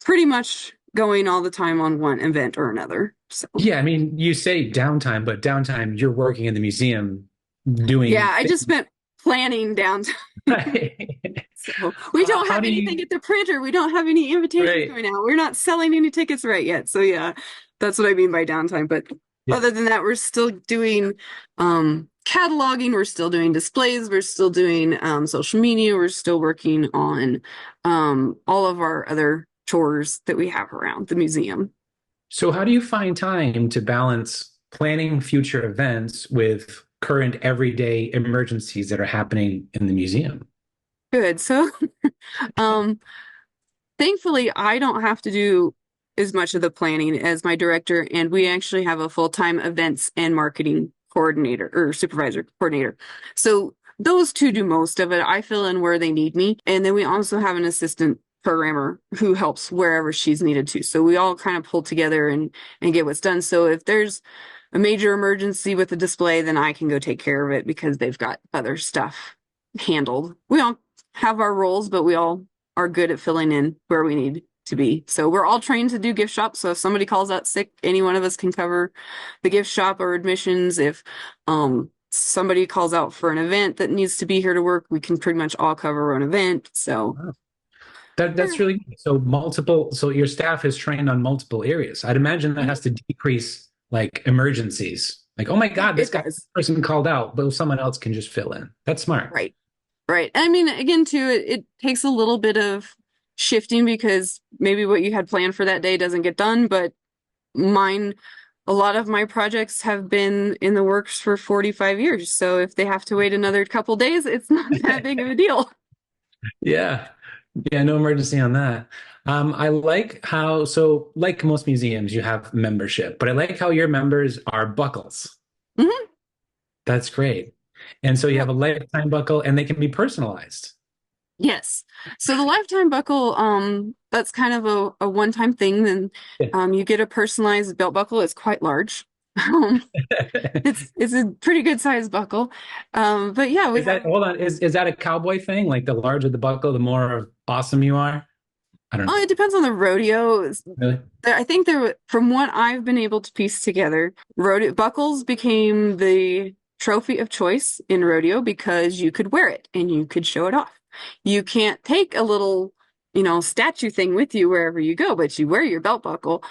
pretty much going all the time on one event or another. So Yeah, I mean, you say downtime, but downtime, you're working in the museum doing yeah, I just spent planning downtime. So we don't How have do you- anything at the printer. We don't have any invitations Right. going out. We're not selling any tickets right yet. So yeah, that's what I mean by downtime. But Yeah. other than that, we're still doing cataloging, we're still doing displays, we're still doing social media, we're still working on all of our other chores that we have around the museum. So how do you find time to balance planning future events with current everyday emergencies that are happening in the museum? Good. So thankfully, I don't have to do as much of the planning as my director, and we actually have a full-time events and marketing coordinator or supervisor coordinator. So those two do most of it. I fill in where they need me. And then we also have an assistant programmer who helps wherever she's needed to. So we all kind of pull together and get what's done. So if there's a major emergency with the display, then I can go take care of it because they've got other stuff handled. We all have our roles, but we all are good at filling in where we need to be. So we're all trained to do gift shops. So if somebody calls out sick, any one of us can cover the gift shop or admissions. If somebody calls out for an event that needs to be here to work, we can pretty much all cover our own event. So That's really good. So your staff is trained on multiple areas. I'd imagine that has to decrease like emergencies. Like, oh my God, this person called out, but someone else can just fill in. That's smart. Right. Right. I mean, again, too, it takes a little bit of shifting because maybe what you had planned for that day doesn't get done, but a lot of my projects have been in the works for 45 years. So if they have to wait another couple days, it's not that big of a deal. Yeah. Yeah, no emergency on that. I like how, so like most museums, you have membership, but I like how your members are buckles. Mhm. That's great. And so you have a lifetime buckle and they can be personalized. Yes. So the lifetime buckle, that's kind of a one-time thing. Then you get a personalized belt buckle. It's quite large. It's a pretty good size buckle. But yeah, Hold on, is that a cowboy thing? Like the larger the buckle, the more awesome you are? I don't know. it depends on the rodeo. Really? I think from what I've been able to piece together, rodeo buckles became the trophy of choice in rodeo because you could wear it and you could show it off. You can't take a little statue thing with you wherever you go, but you wear your belt buckle.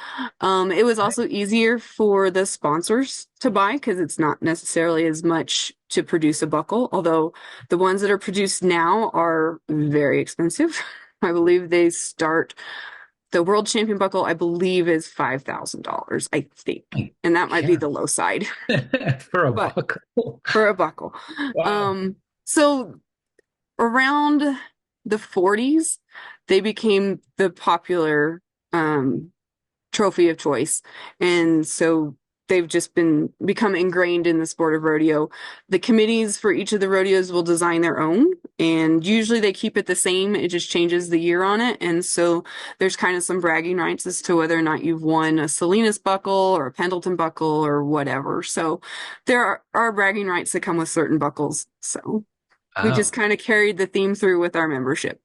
It was also easier for the sponsors to buy because it's not necessarily as much to produce a buckle, although the ones that are produced now are very expensive. I believe the world champion buckle, I believe, is $5,000, I think. And that might be Yeah. the low side For a but buckle. for a buckle. Wow. So around the 40s, they became the popular trophy of choice. And so they've just become ingrained in the sport of rodeo. The committees for each of the rodeos will design their own, and usually they keep it the same. It just changes the year on it. And so there's kind of some bragging rights as to whether or not you've won a Salinas buckle or a Pendleton buckle or whatever. So there are bragging rights that come with certain buckles. So we Oh. just kind of carried the theme through with our membership.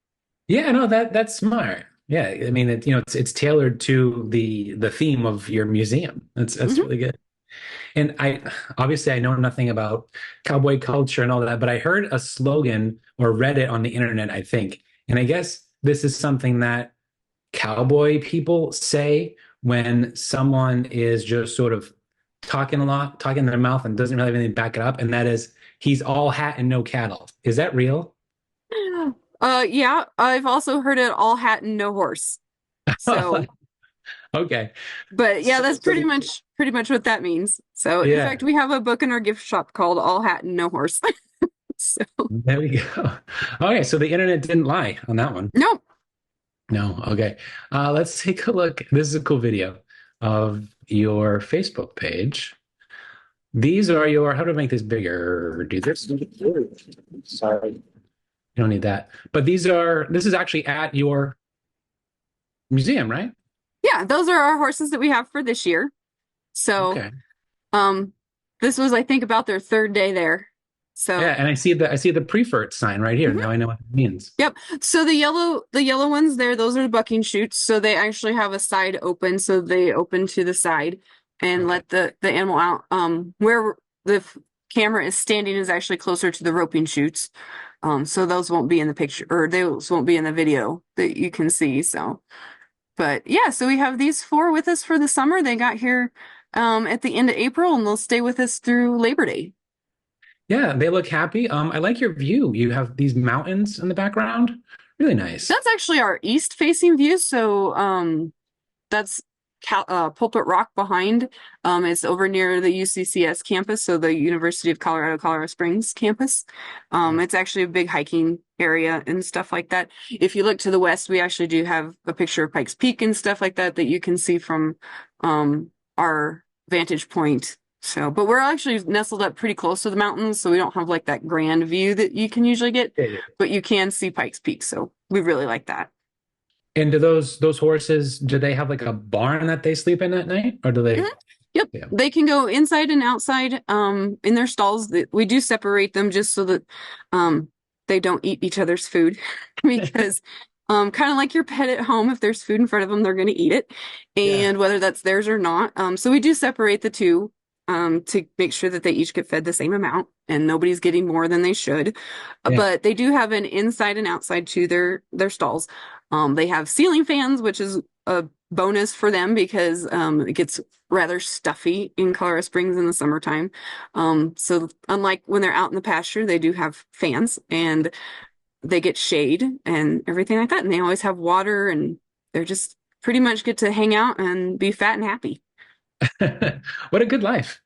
Yeah, no, that's smart. Yeah, I mean, it's tailored to the theme of your museum. That's Mhm. really good. And I obviously I know nothing about cowboy culture and all that, but I heard a slogan or read it on the internet, I think. And I guess this is something that cowboy people say when someone is just sort of talking a lot, talking in their mouth and doesn't really have anything to back it up, and that is he's all hat and no cattle. Is that real? Yeah, I've also heard it all hat and no horse. So, Okay. but yeah, So, that's so pretty much what that means. So, in yeah, fact, we have a book in our gift shop called All Hat and No Horse. So, there we go. Okay, so the internet didn't lie on that one. no. No, okay. Let's take a look. This is a cool video of your Facebook page. These are how to make this bigger? Do this. Sorry, you don't need that. But this is actually at your museum, right? Yeah, those are our horses that we have for this year. So, Okay. um, this was, I think, about their third day there. Yeah, So, and I see the prefert sign right here. mhm. Now I know what it means. Yep. So the yellow ones there, those are the bucking chutes. So they actually have a side open, so they open to the side and Okay. let the animal out. Where camera is standing is actually closer to the roping chutes. So those won't be in the picture, or those won't be in the video that you can see. So, but yeah, so we have these four with us for the summer. They got here at the end of April, and they'll stay with us through Labor Day. Yeah, they look happy. I like your view. You have these mountains in the background. Really nice. That's actually our east facing view. So that's Pulpit Rock behind. It's over near the UCCS campus, so the University of Colorado Springs campus. It's actually a big hiking area and stuff like that. If you look to the west, we actually do have a picture of Pikes Peak and stuff like that that you can see from our vantage point. So, but we're actually nestled up pretty close to the mountains, so we don't have like that grand view that you can usually get, Yeah. but you can see Pikes Peak. So we really like that. And do those horses, do they have like a barn that they sleep in at night? Or do they? Mhm. Yep. Yeah. They can go inside and outside in their stalls. We do separate them just so that they don't eat each other's food because kind of like your pet at home, if there's food in front of them, they're going to eat it, Yeah. and whether that's theirs or not. So we do separate the two to make sure that they each get fed the same amount and nobody's getting more than they should. Yeah. But they do have an inside and outside to their stalls. They have ceiling fans, which is a bonus for them because it gets rather stuffy in Colorado Springs in the summertime. So unlike when they're out in the pasture, they do have fans and they get shade and everything like that. And they always have water, and they're just pretty much get to hang out and be fat and happy. What a good life.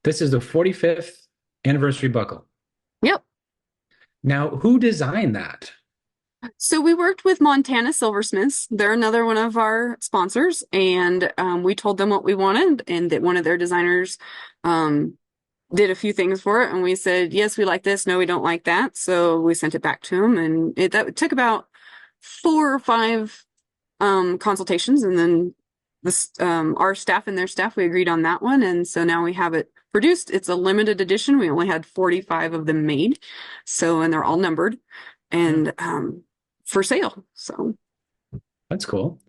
This is the 45th anniversary buckle. Yep. Now, who designed that? So we worked with Montana Silversmiths. They're another one of our sponsors, and we told them what we wanted, and that one of their designers did a few things for it, and we said, yes, we like this, no, we don't like that. So we sent it back to them, and that took about 4 or 5 consultations, and then our staff and their staff, we agreed on that one, and so now we have it produced. It's a limited edition. We only had 45 of them made, and they're all numbered and for sale. So That's cool.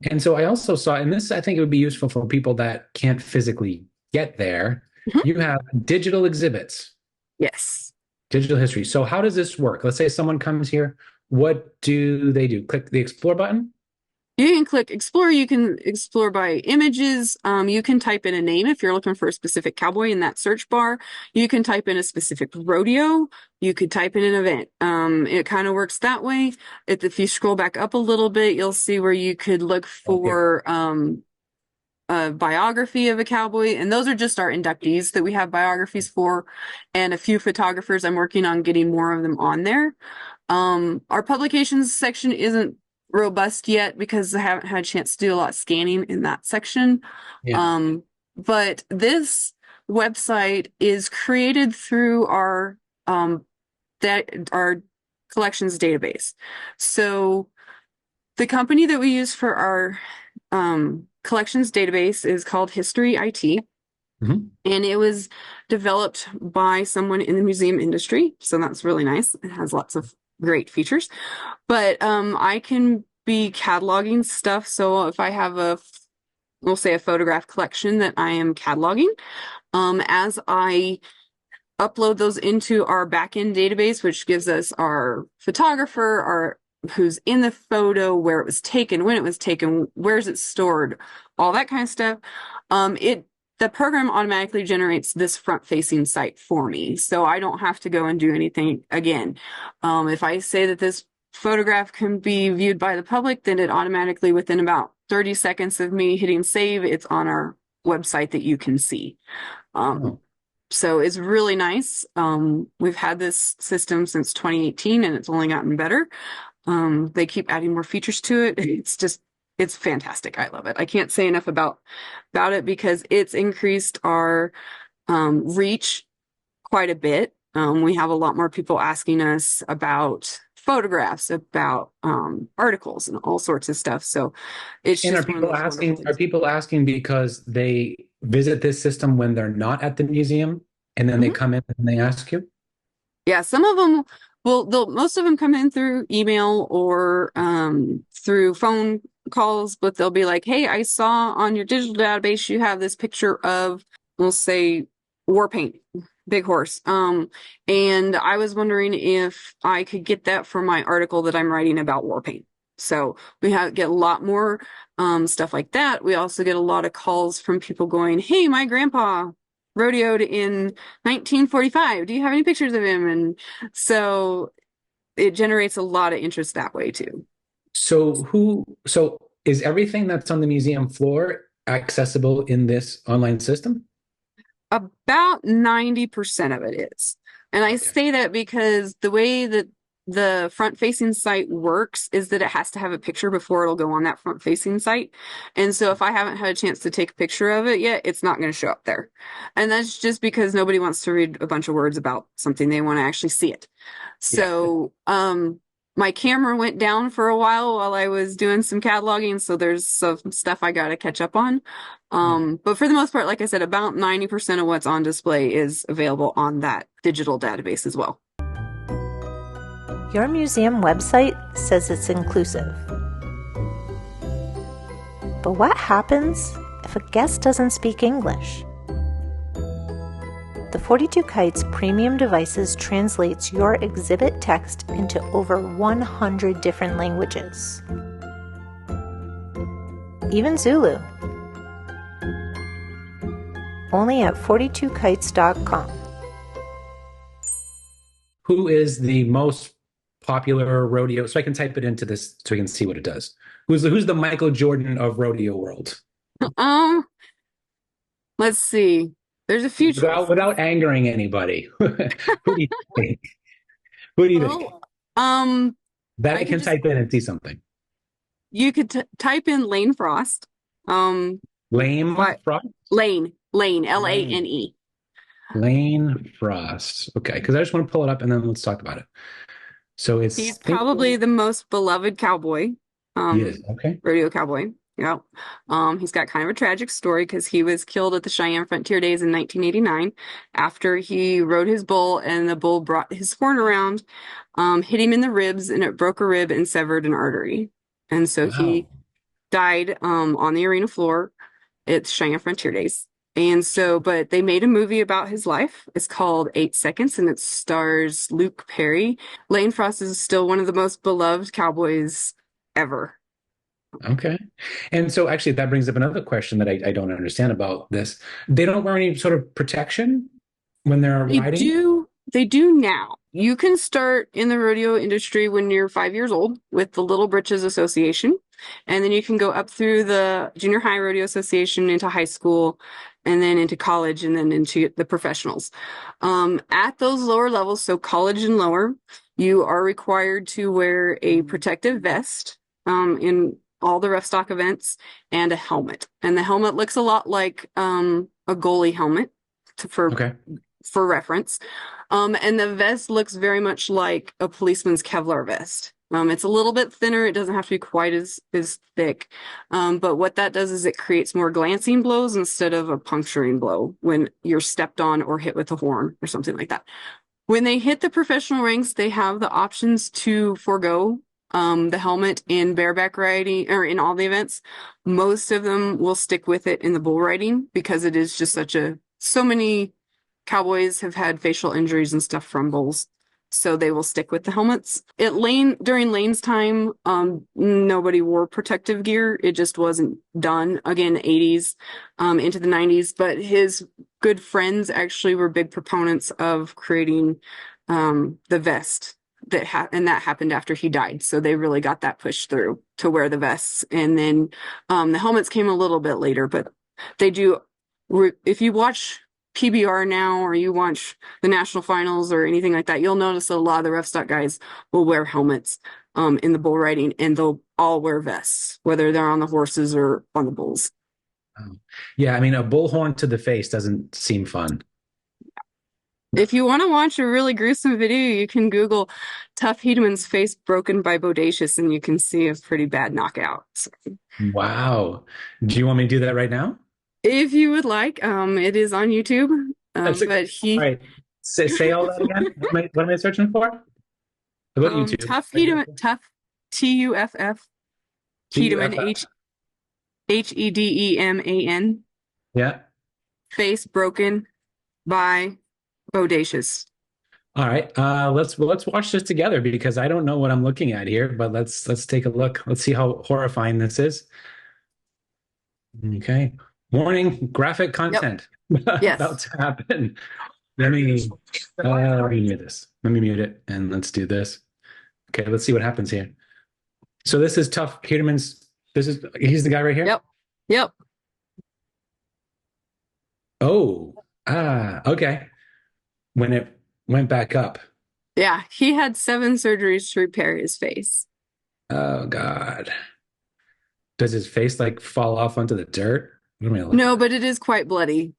And so I also saw, and this I think it would be useful for people that can't physically get there. Mhm. You have digital exhibits, yes. digital history. So how does this work? Let's say someone comes here. what do they do? Click the explore button? You can click explore. You can explore by images. You can type in a name if you're looking for a specific cowboy in that search bar. You can type in a specific rodeo. You could type in an event. It kind of works that way. If you scroll back up a little bit, you'll see where you could look Okay. for a biography of a cowboy, and those are just our inductees that we have biographies for, and a few photographers. I'm working on getting more of them on there. Our publications section isn't robust yet because I haven't had a chance to do a lot of scanning in that section. Yeah. But this website is created through our collections database. So the company that we use for our collections database is called History IT. Mhm. And it was developed by someone in the museum industry. So that's really nice. It has lots of great features. But I can be cataloging stuff. So if I have we'll say a photograph collection that I am cataloging, as I upload those into our backend database, which gives us our photographer, our who's in the photo, where it was taken, when it was taken, where's it stored, all that kind of stuff. The program automatically generates this front-facing site for me, so I don't have to go and do anything again. If I say that this photograph can be viewed by the public, then it automatically, within about 30 seconds of me hitting save, it's on our website that you can see. Oh. So it's really nice. We've had this system since 2018 and it's only gotten better. They keep adding more features to it. It's fantastic. I love it. I can't say enough about it because it's increased our reach quite a bit. We have a lot more people asking us about photographs, about articles, and all sorts of stuff. So it's And just one of those wonderful are things. people asking because they visit this system when they're not at the museum and then they Mhm. come in and they ask you? Yeah, some of them most of them come in through email or through phone calls, but they'll be like, "Hey, I saw on your digital database you have this picture of, we'll say, war paint, big horse. And I was wondering if I could get that for my article that I'm writing about war paint." So get a lot more stuff like that. We also get a lot of calls from people going, "Hey, my grandpa rodeoed in 1945. Do you have any pictures of him?" And so it generates a lot of interest that way too. So is everything that's on the museum floor accessible in this online system? About 90% of it is. And I Okay. say that because the way that the front facing site works is that it has to have a picture before it'll go on that front facing site. And so if I haven't had a chance to take a picture of it yet, it's not going to show up there. And that's just because nobody wants to read a bunch of words about something. They want to actually see it. Yeah. So, my camera went down for a while I was doing some cataloging, so there's some stuff I got to catch up on. But for the most part, like I said, about 90% of what's on display is available on that digital database as well. Your museum website says it's inclusive. But what happens if a guest doesn't speak English? The 42 Kites premium devices translates your exhibit text into over 100 different languages. Even Zulu. Only at 42kites.com. Who is the most popular rodeo? So I can type it into this so we can see what it does. Who's the Michael Jordan of rodeo world? Um, let's see. There's a few choices. Without angering anybody. Who do you think? Who do you think? Well, um, That I I can can just type in and see something. you could type in Lane Frost. Lame What Frost? Lane, Lane. Lane. Lane Frost. Okay, because I just want to pull it up and then let's talk about it. So it's He's probably the most beloved cowboy, he is. Okay. rodeo cowboy. Yep. He's got kind of a tragic story because he was killed at the Cheyenne Frontier Days in 1989 after he rode his bull and the bull brought his horn around, hit him in the ribs, and it broke a rib and severed an artery. And so he Wow. died on the arena floor at Cheyenne Frontier Days. And so, but they made a movie about his life. It's called 8 Seconds, and it stars Luke Perry. Lane Frost is still one of the most beloved cowboys ever. Okay. And so actually that brings up another question that I don't understand about this. They don't wear any sort of protection when they're They riding? do, they do now. You can start in the rodeo industry when you're 5 years old with the Little Britches Association, and then you can go up through the Junior High Rodeo Association into high school, and then into college, and then into the professionals. At those lower levels, so college and lower, you are required to wear a protective vest in all the rough stock events and a helmet. And the helmet looks a lot like a goalie helmet for Okay. reference. And the vest looks very much like a policeman's Kevlar vest. It's a little bit thinner. It doesn't have to be quite as thick. But what that does is it creates more glancing blows instead of a puncturing blow when you're stepped on or hit with a horn or something like that. When they hit the professional ranks, they have the options to forego the helmet in bareback riding or in all the events. Most of them will stick with it in the bull riding because it is just so many cowboys have had facial injuries and stuff from bulls, so they will stick with the helmets. During Lane's time, nobody wore protective gear. It just wasn't done. Again, 80s, into the 90s, but his good friends actually were big proponents of creating the vest and that happened after he died. So they really got that pushed through to wear the vests. And then the helmets came a little bit later, but they do. If you watch PBR now or you watch the national finals or anything like that, you'll notice that a lot of the rough stock guys will wear helmets in the bull riding, and they'll all wear vests, whether they're on the horses or on the bulls. Yeah, I mean, a bullhorn to the face doesn't seem fun. If you want to watch a really gruesome video, you can Google Tuff Hedeman's face broken by Bodacious, and you can see a pretty bad knockout. So, Wow. Do you want me to do that right now? if you would like, it is on YouTube. That's a- But All right. Say all that again. What am I searching for? About YouTube. Tuff Hedeman, Tuff, Tuff Hedeman, Hedeman, Yeah. face broken by Bodacious. All right. Let's watch this together because I don't know what I'm looking at here, but let's take a look. Let's see how horrifying this is. Okay. Warning, graphic content Yes. about to happen. Let me mute this. Let me mute it and let's do this. Okay, let's see what happens here. So this is Tuff Hedeman's. He's the guy right here? Yep. Oh, okay. When it went back up. Yeah, he had 7 surgeries to repair his face. Oh God. Does his face like fall off onto the dirt? What am I looking No, at? but it is quite bloody.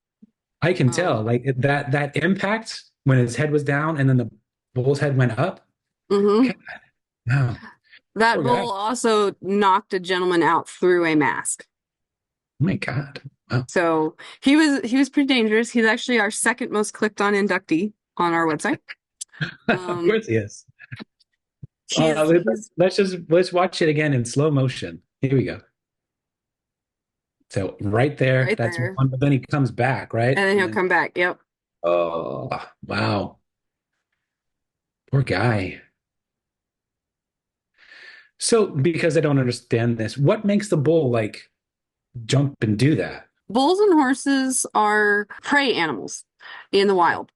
I can tell like that impact when his head was down and then the bull's head went up. hmm Wow. That Poor guy. bull also knocked a gentleman out through a mask. Oh my God. Wow. So he was pretty dangerous. He's actually our second most clicked on inductee on our website. Of course he is. He's- Let's watch it again in slow motion. Here we go. So right there, Right that's there. one, but then he comes back, right? and then he'll come back. Yep. Oh, wow. Poor guy. So, because I don't understand this, what makes the bull like jump and do that? Bulls and horses are prey animals in the wild.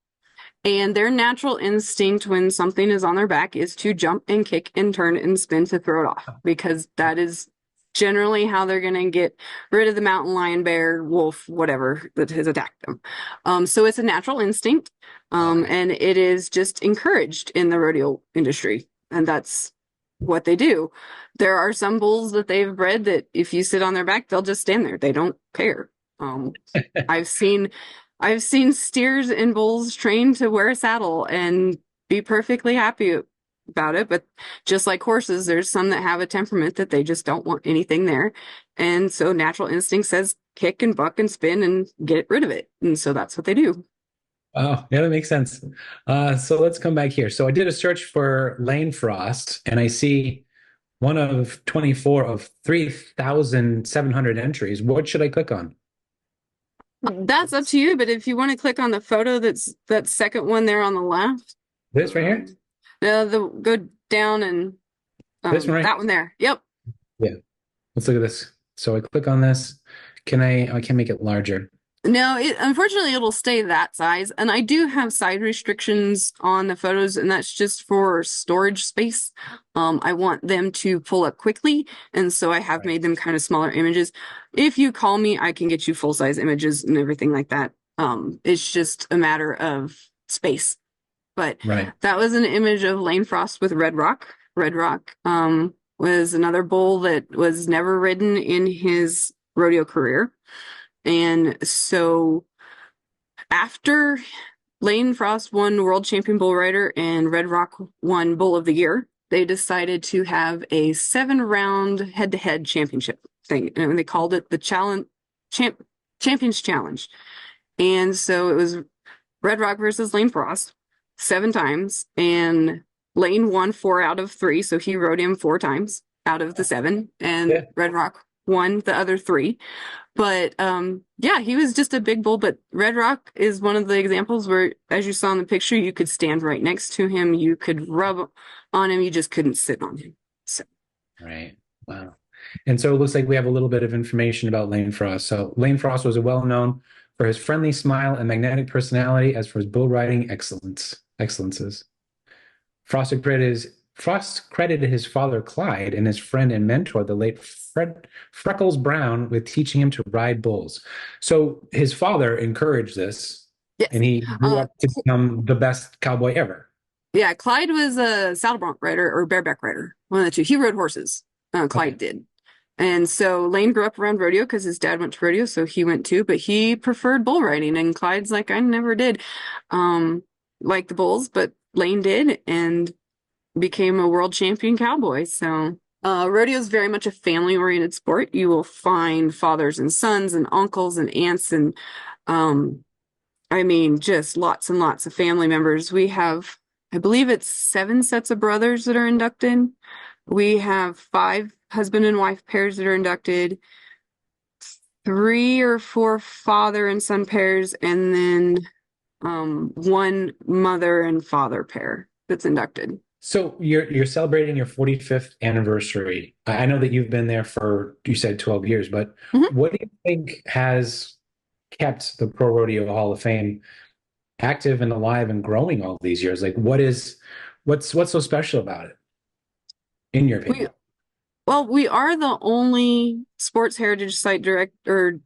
And their natural instinct when something is on their back is to jump and kick and turn and spin to throw it off, because that is generally how they're going to get rid of the mountain lion, bear, wolf, whatever that has attacked them. So it's a natural instinct, and it is just encouraged in the rodeo industry, and that's what they do. There are some bulls that they've bred that if you sit on their back, they'll just stand there. They don't care. I've seen steers and bulls trained to wear a saddle and be perfectly happy about it. But just like horses, there's some that have a temperament that they just don't want anything there. And so natural instinct says kick and buck and spin and get rid of it. And so that's what they do. Oh, yeah, that makes sense. So let's come back here. So I did a search for Lane Frost, and I see one of 24 of 3,700 entries. What should I click on? That's up to you, but if you want to click on the photo that's that second one there on the left, This right here? the go down and This one right? that one there. Yep. Yeah. Let's look at this. So I click on this. I can't make it larger. No, unfortunately it'll stay that size. And I do have side restrictions on the photos, and that's just for storage space. I want them to pull up quickly, and so I have Right. made them kind of smaller images. If you call me, I can get you full size images and everything like that. It's just a matter of space. But Right. that was an image of Lane Frost with Red Rock. Red Rock was another bull that was never ridden in his rodeo career. And so after Lane Frost won World Champion Bull Rider and Red Rock won Bull of the Year, they decided to have a 7-round head-to-head championship thing. And they called it the Champions Challenge. And so it was Red Rock versus Lane Frost 7 times. And Lane won 4 out of 3. So he rode him 4 times out of the 7. And Yeah. Red Rock won the other 3. But yeah, he was just a big bull. But Red Rock is one of the examples where, as you saw in the picture, you could stand right next to him, you could rub on him, you just couldn't sit on him. So Right. Wow. And so it looks like we have a little bit of information about Lane Frost. So Lane Frost was well known for his friendly smile and magnetic personality, as for his bull riding excellences. Frost credited his father Clyde and his friend and mentor, the late Fred Freckles Brown, with teaching him to ride bulls. So his father encouraged this, yes. and he grew up to become the best cowboy ever. Yeah, Clyde was a saddle bronc rider or bareback rider, one of the two. He rode horses. Clyde did. And so Lane grew up around rodeo because his dad went to rodeo, so he went too, but he preferred bull riding. And Clyde's like, I never did like the bulls, but Lane did and became a world champion cowboy. So rodeo is very much a family-oriented sport. You will find fathers and sons and uncles and aunts and I mean, just lots and lots of family members. We have, I believe it's 7 sets of brothers that are inducted. We have 5 husband and wife pairs that are inducted, 3 or 4 father and son pairs, and then 1 mother and father pair that's inducted. So you're celebrating your 45th anniversary. I know that you've been there for, you said 12 years, but what do you think has kept the Pro Rodeo Hall of Fame active and alive and growing all these years? Like what's so special about it, in your opinion? We are the only sports heritage site dedicated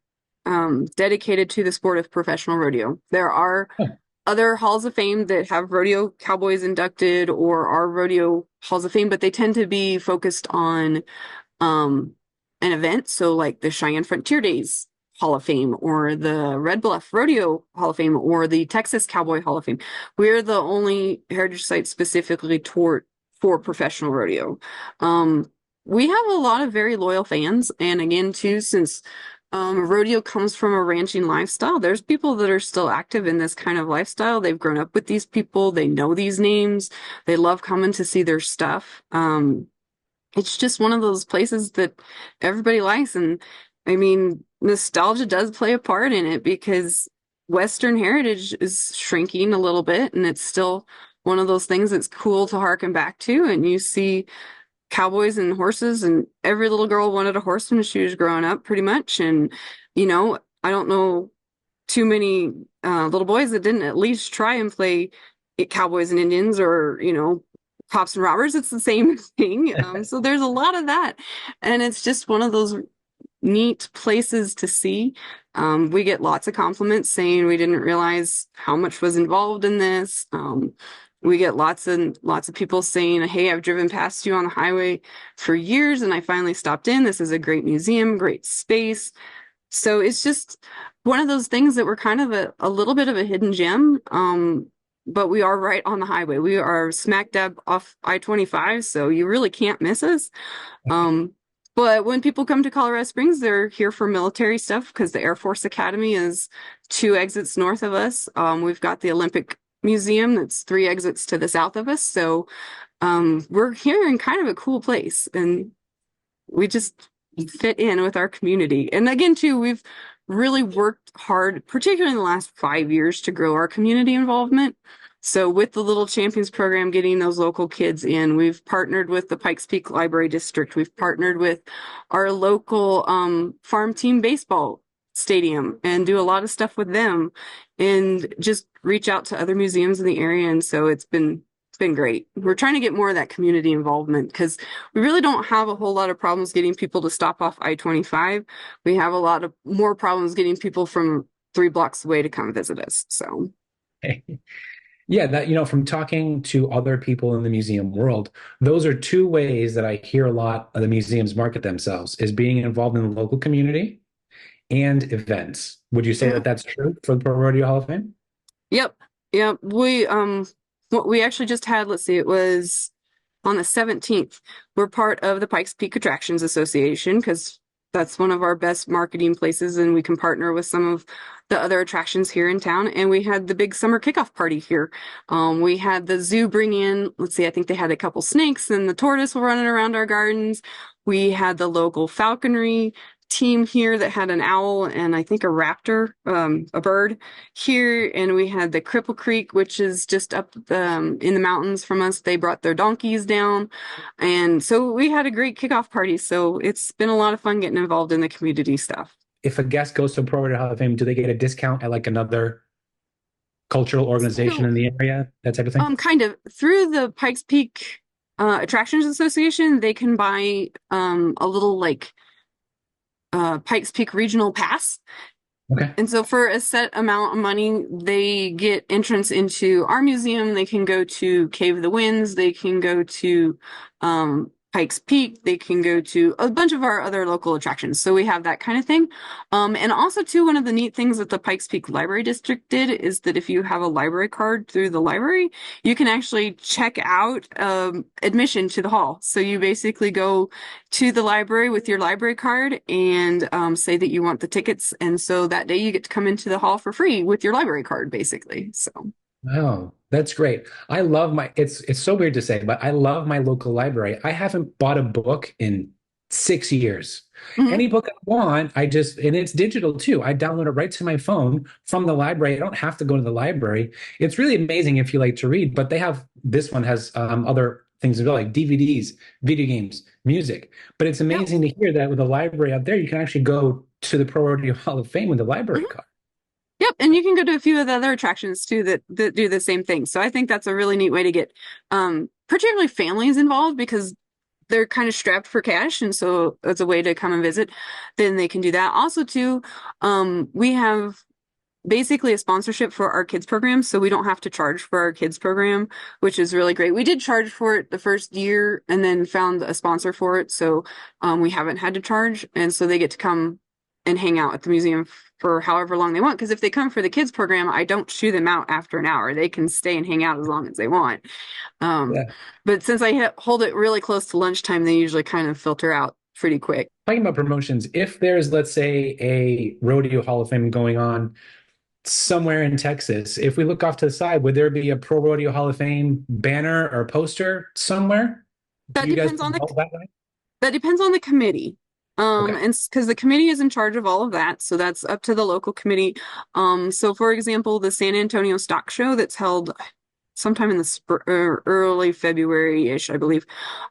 to the sport of professional rodeo. There are other halls of fame that have rodeo cowboys inducted or are rodeo halls of fame, but they tend to be focused on an event. So like the Cheyenne Frontier Days Hall of Fame or the Red Bluff Rodeo Hall of Fame or the Texas Cowboy Hall of Fame. We're the only heritage site specifically for professional rodeo. We have a lot of very loyal fans. And again, too, since rodeo comes from a ranching lifestyle, there's people that are still active in this kind of lifestyle. They've grown up with these people. They know these names. They love coming to see their stuff. It's just one of those places that everybody likes. And I mean, nostalgia does play a part in it because Western heritage is shrinking a little bit, and it's still one of those things that's cool to harken back to. And you see cowboys and horses, and every little girl wanted a horse when she was growing up, pretty much. And, you know, I don't know too many little boys that didn't at least try and play cowboys and Indians or, you know, cops and robbers. It's the same thing. So there's a lot of that. And it's just one of those neat places to see. We get lots of compliments saying we didn't realize how much was involved in this. We get lots and lots of people saying, hey, I've driven past you on the highway for years and I finally stopped in. This is a great museum, great space. So it's just one of those things that we're kind of a little bit of a hidden gem. But we are right on the highway. We are smack dab off I-25, so you really can't miss us. But when people come to Colorado Springs, they're here for military stuff because the Air Force Academy is 2 exits north of us. We've got the Olympic Museum that's 3 exits to the south of us. So we're here in kind of a cool place, and we just fit in with our community. And again, too, we've really worked hard, particularly in the last 5 years, to grow our community involvement. So with the Little Champions program, getting those local kids in, we've partnered with the Pikes Peak Library District. We've partnered with our local farm team baseball stadium and do a lot of stuff with them and just reach out to other museums in the area. And so it's been great. We're trying to get more of that community involvement because we really don't have a whole lot of problems getting people to stop off I-25. We have a lot of more problems getting people from 3 blocks away to come visit us. So Yeah, that, from talking to other people in the museum world, those are two ways that I hear a lot of the museums market themselves is being involved in the local community and events. Would you say that that's true for the Pro Rodeo Hall of Fame? Yep. Yep. What we actually just had, let's see, it was on the 17th. We're part of the Pikes Peak Attractions Association because that's one of our best marketing places, and we can partner with some of the other attractions here in town. And we had the big summer kickoff party here. We had the zoo bring in, let's see, I think they had a couple snakes, and the tortoise were running around our gardens. We had the local falconry team here that had an owl and I think a raptor, a bird here. And we had the Cripple Creek, which is just up in the mountains from us. They brought their donkeys down. And so we had a great kickoff party. So it's been a lot of fun getting involved in the community stuff. If a guest goes to Pro Rodeo Hall of Fame, do they get a discount at like another cultural organization in the area, that type of thing? Kind of through the Pikes Peak Attractions Association, they can buy a little like Pikes Peak Regional Pass. Okay. And so for a set amount of money, they get entrance into our museum. They can go to Cave of the Winds. They can go to Pikes Peak. They can go to a bunch of our other local attractions. So we have that kind of thing. And also too, one of the neat things that the Pikes Peak Library District did is that if you have a library card through the library, you can actually check out admission to the hall. So you basically go to the library with your library card and say that you want the tickets. And so that day you get to come into the hall for free with your library card, basically. So. Oh, that's great. I love it's so weird to say, but I love my local library. I haven't bought a book in 6 years. Mhm. Any book I want, and it's digital too. I download it right to my phone from the library. I don't have to go to the library. It's really amazing if you like to read, but this one has other things as well, like DVDs, video games, music. But it's amazing to hear that with a library out there, you can actually go to the Pro Rodeo Hall of Fame with a library card. Yep, and you can go to a few of the other attractions too that do the same thing. So I think that's a really neat way to get particularly families involved because they're kind of strapped for cash, and so it's a way to come and visit. Then they can do that. Also too, we have basically a sponsorship for our kids program, so we don't have to charge for our kids program, which is really great. We did charge for it the first year and then found a sponsor for it, so we haven't had to charge, and so they get to come and hang out at the museum for however long they want. Because if they come for the kids program, I don't shoo them out after an hour. They can stay and hang out as long as they want. But since I hold it really close to lunchtime, they usually kind of filter out pretty quick. Talking about promotions, if there's, let's say, a Rodeo Hall of Fame going on somewhere in Texas, if we look off to the side, would there be a Pro Rodeo Hall of Fame banner or poster somewhere? That depends on the committee. Okay. And because the committee is in charge of all of that, so that's up to the local committee. So for example, the San Antonio Stock Show that's held sometime in the early February-ish, I believe.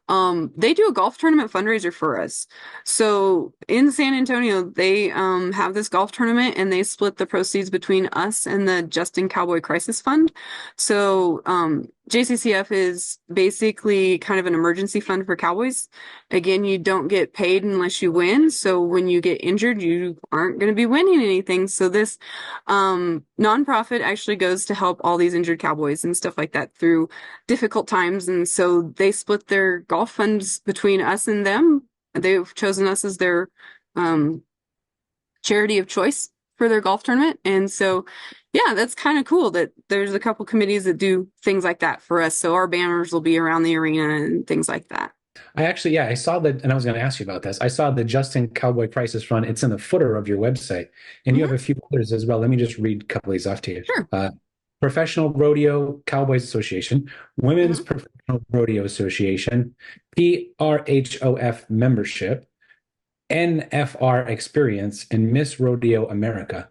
They do a golf tournament fundraiser for us. So in San Antonio, they have this golf tournament and they split the proceeds between us and the Justin Cowboy Crisis Fund. So JCCF is basically kind of an emergency fund for cowboys. Again, you don't get paid unless you win. So when you get injured, you aren't going to be winning anything. So this nonprofit actually goes to help all these injured cowboys and stuff like that through difficult times. And so they split their golf funds between us and them. They've chosen us as their charity of choice for their golf tournament. And so, yeah, that's kind of cool that there's a couple committees that do things like that for us. So our banners will be around the arena and things like that. I saw that, and I was going to ask you about this. I saw the Justin Cowboy Crisis Fund. It's in the footer of your website, and you have a few others as well. Let me just read a couple of these off to you. Sure. Professional Rodeo Cowboys Association, Women's Professional Rodeo Association, PRHOF membership, NFR Experience and Miss Rodeo America.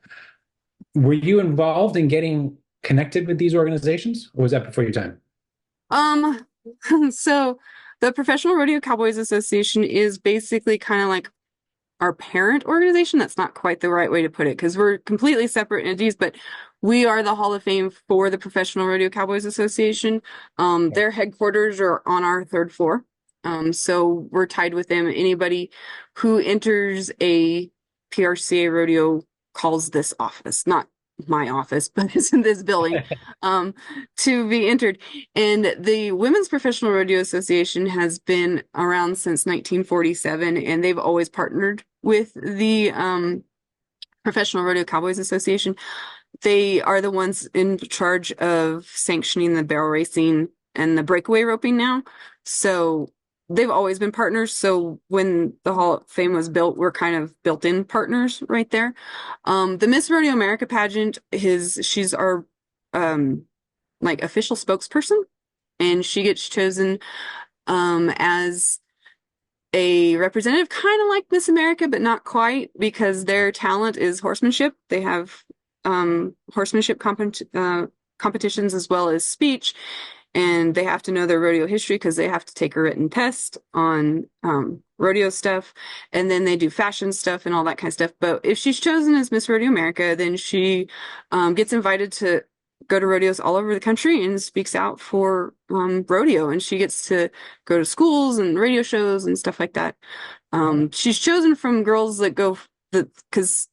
Were you involved in getting connected with these organizations, or was that before your time? Um, so the Professional Rodeo Cowboys Association is basically kind of like our parent organization. That's not quite the right way to put it because we're completely separate entities, but we are the Hall of Fame for the Professional Rodeo Cowboys Association. Their headquarters are on our third floor. So we're tied with them. Anybody who enters a PRCA rodeo calls this office, not my office, but it's in this building, to be entered. And the Women's Professional Rodeo Association has been around since 1947, and they've always partnered with the Professional Rodeo Cowboys Association. They are the ones in charge of sanctioning the barrel racing and the breakaway roping now. So they've always been partners. So when the Hall of Fame was built, we're kind of built-in partners right there. The Miss Rodeo America pageant she's our like official spokesperson, and she gets chosen as a representative, kind of like Miss America, but not quite, because their talent is horsemanship. They have horsemanship competitions as well as speech, and they have to know their rodeo history because they have to take a written test on rodeo stuff, and then they do fashion stuff and all that kind of stuff. But if she's chosen as Miss Rodeo America, then she gets invited to go to rodeos all over the country and speaks out for rodeo, and she gets to go to schools and radio shows and stuff like that. She's chosen from girls that go because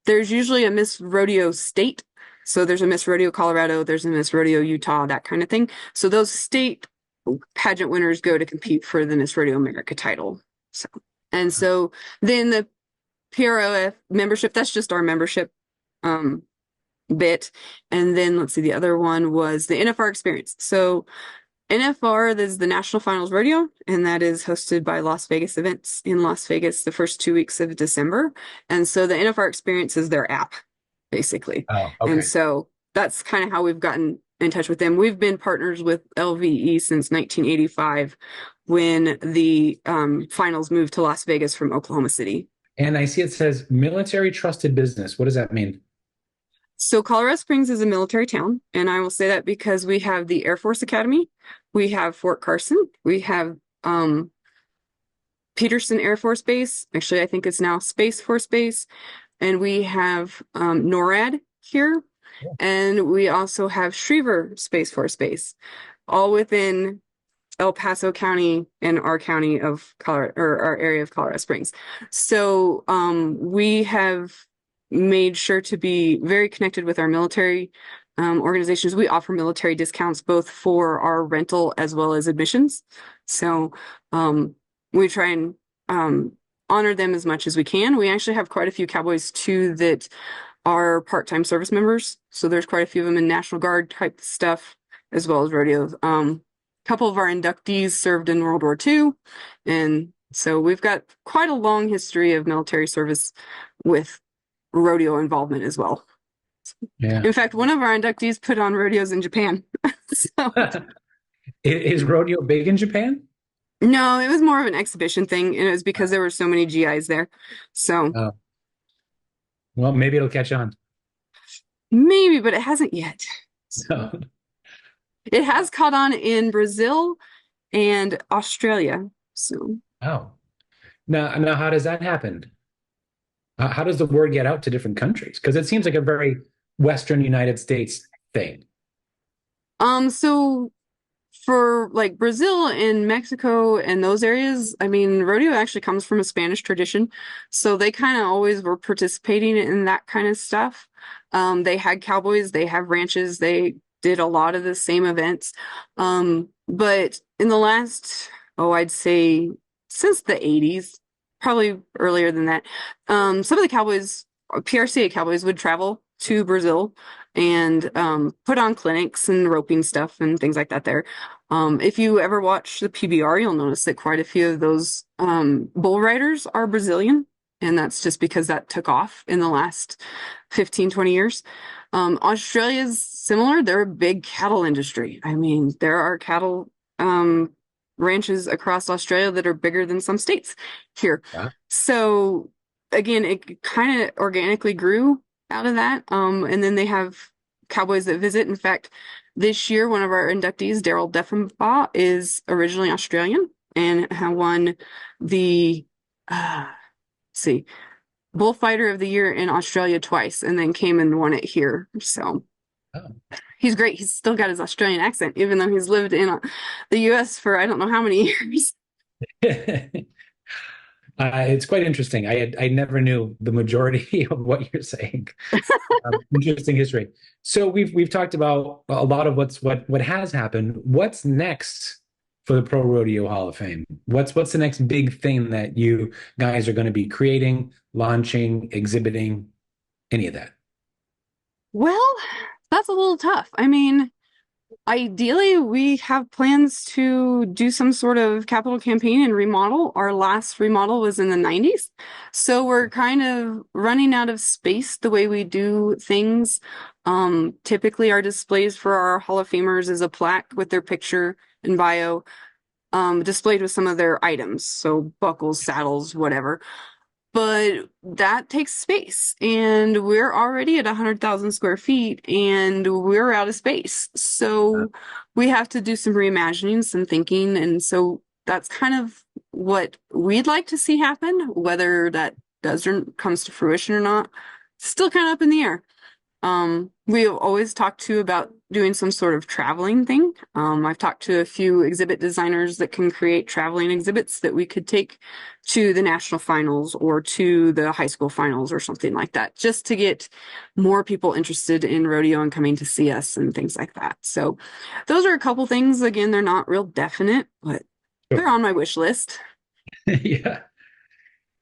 there's usually a Miss Rodeo state. So there's a Miss Rodeo Colorado, there's a Miss Rodeo Utah, that kind of thing. So those state pageant winners go to compete for the Miss Rodeo America title. So then the PROF membership, that's just our membership bit. And then let's see, the other one was the NFR Experience. So NFR is the National Finals Rodeo, and that is hosted by Las Vegas Events in Las Vegas the first 2 weeks of December. And so the NFR Experience is their app, basically. Oh, okay. And so that's kind of how we've gotten in touch with them. We've been partners with LVE since 1985 when the finals moved to Las Vegas from Oklahoma City. And I see it says military trusted business. What does that mean? So Colorado Springs is a military town, and I will say that because we have the Air Force Academy, we have Fort Carson, we have Peterson Air Force Base. Actually, I think it's now Space Force Base, and we have NORAD here, and we also have Schriever Space Force Base, all within El Paso County and our county of Colorado, or our area of Colorado Springs. So we have made sure to be very connected with our military organizations. We offer military discounts both for our rental as well as admissions. So we try and honor them as much as we can. We actually have quite a few cowboys too that are part-time service members. So there's quite a few of them in National Guard type stuff as well as rodeos. A couple of our inductees served in World War II. And so we've got quite a long history of military service with rodeo involvement as well. Yeah. In fact, one of our inductees put on rodeos in Japan. So Is rodeo big in Japan? no, it was more of an exhibition thing, and it was because there were so many GIs there. So Well, maybe it'll catch on. maybe, but it hasn't yet. So, It has caught on in Brazil and Australia. So oh, now, how does that happen? How does the word get out to different countries? Because it seems like a very Western United States thing. so for like Brazil and Mexico and those areas, I mean, rodeo actually comes from a Spanish tradition. So they kind of always were participating in that kind of stuff. They had cowboys, they have ranches, they did a lot of the same events. But in the last, I'd say since the 80s, probably earlier than that, some of the cowboys, PRCA cowboys, would travel to Brazil and put on clinics and roping stuff and things like that there. If you ever watch the PBR, you'll notice that quite a few of those bull riders are Brazilian, and that's just because that took off in the last 15, 20 years. Australia's similar. They're a big cattle industry. I mean, there are cattle ranches across Australia that are bigger than some states here. Wow. So again, it kind of organically grew out of that. And then they have cowboys that visit. In fact, this year, one of our inductees, Daryl Deffenbaugh, is originally Australian and won the see bullfighter of the year in Australia twice, and then came and won it here. So Oh. he's great. He's still got his Australian accent, even though he's lived in the U.S. for I don't know how many years. It's quite interesting. I never knew the majority of what you're saying. Interesting history. So we've talked about a lot of what has happened. What's next for the Pro Rodeo Hall of Fame? What's the next big thing that you guys are going to be creating, launching, exhibiting, any of that? Well, that's a little tough. I mean, ideally, we have plans to do some sort of capital campaign and remodel. Our last remodel was in the 90s. So we're kind of running out of space the way we do things. Typically, our displays for our Hall of Famers is a plaque with their picture and bio, displayed with some of their items. So buckles, saddles, whatever. But that takes space, and we're already at 100,000 square feet, and we're out of space. So we have to do some reimagining, some thinking, and so that's kind of what we'd like to see happen. Whether that does or comes to fruition or not, still kind of up in the air. We have always talked to about doing some sort of traveling thing. I've talked to a few exhibit designers that can create traveling exhibits that we could take to the national finals or to the high school finals or something like that, just to get more people interested in rodeo and coming to see us and things like that. So those are a couple things. Again, they're not real definite, but they're on my wish list. Yeah.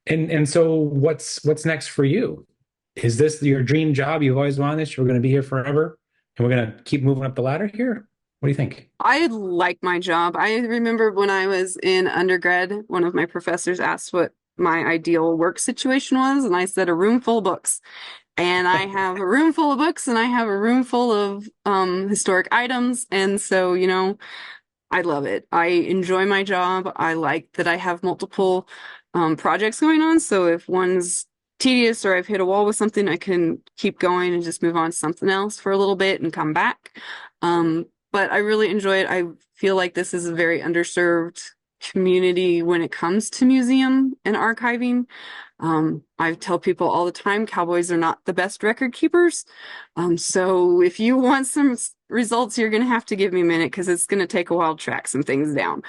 And so what's next for you? Is this your dream job? You've always wanted this? You're going to be here forever, and we're going to keep moving up the ladder here? What do you think? I like my job. I remember when I was in undergrad, one of my professors asked what my ideal work situation was, and I said a room full of books. And I have a room full of books, and I have a room full of historic items, and so, I love it. I enjoy my job. I like that I have multiple projects going on. So if one's tedious or I've hit a wall with something, I can keep going and just move on to something else for a little bit and come back. But I really enjoy it. I feel like this is a very underserved community when it comes to museum and archiving. I tell people all the time, cowboys are not the best record keepers. So if you want some results, you're going to have to give me a minute because it's going to take a while to track some things down.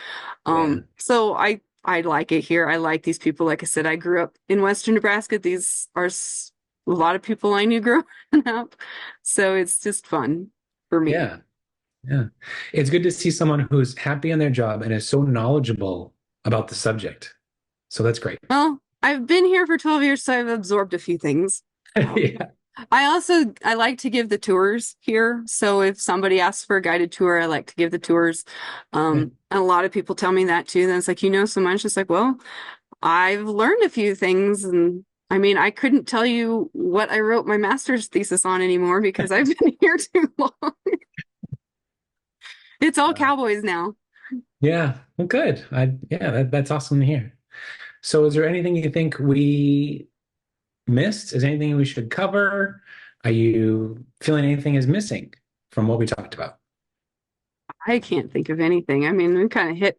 So I like it here. I like these people. Like I said, I grew up in Western Nebraska. These are a lot of people I knew growing up. So it's just fun for me. Yeah. Yeah. It's good to see someone who's happy in their job and is so knowledgeable about the subject. So that's great. Well, I've been here for 12 years, so I've absorbed a few things. Yeah. I like to give the tours here. So if somebody asks for a guided tour, I like to give the tours. And a lot of people tell me that too. Then it's like, so much. It's like, well, I've learned a few things. And I mean, I couldn't tell you what I wrote my master's thesis on anymore because I've been here too long. It's all cowboys now. Yeah. Well, good. That's awesome to hear. So is there anything you think we missed? Is there anything we should cover? Are you feeling anything is missing from what we talked about? I can't think of anything. I mean, we kind of hit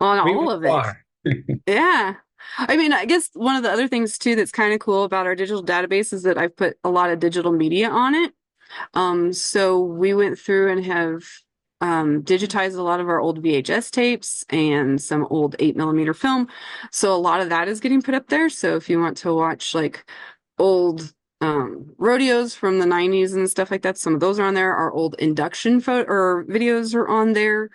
on all of it. Yeah. I mean, I guess one of the other things too that's kind of cool about our digital database is that I've put a lot of digital media on it. So we went through and have digitized a lot of our old VHS tapes and some old 8mm film. So a lot of that is getting put up there. So if you want to watch like old rodeos from the 90s and stuff like that, some of those are on there. Our old induction photo or videos are on there.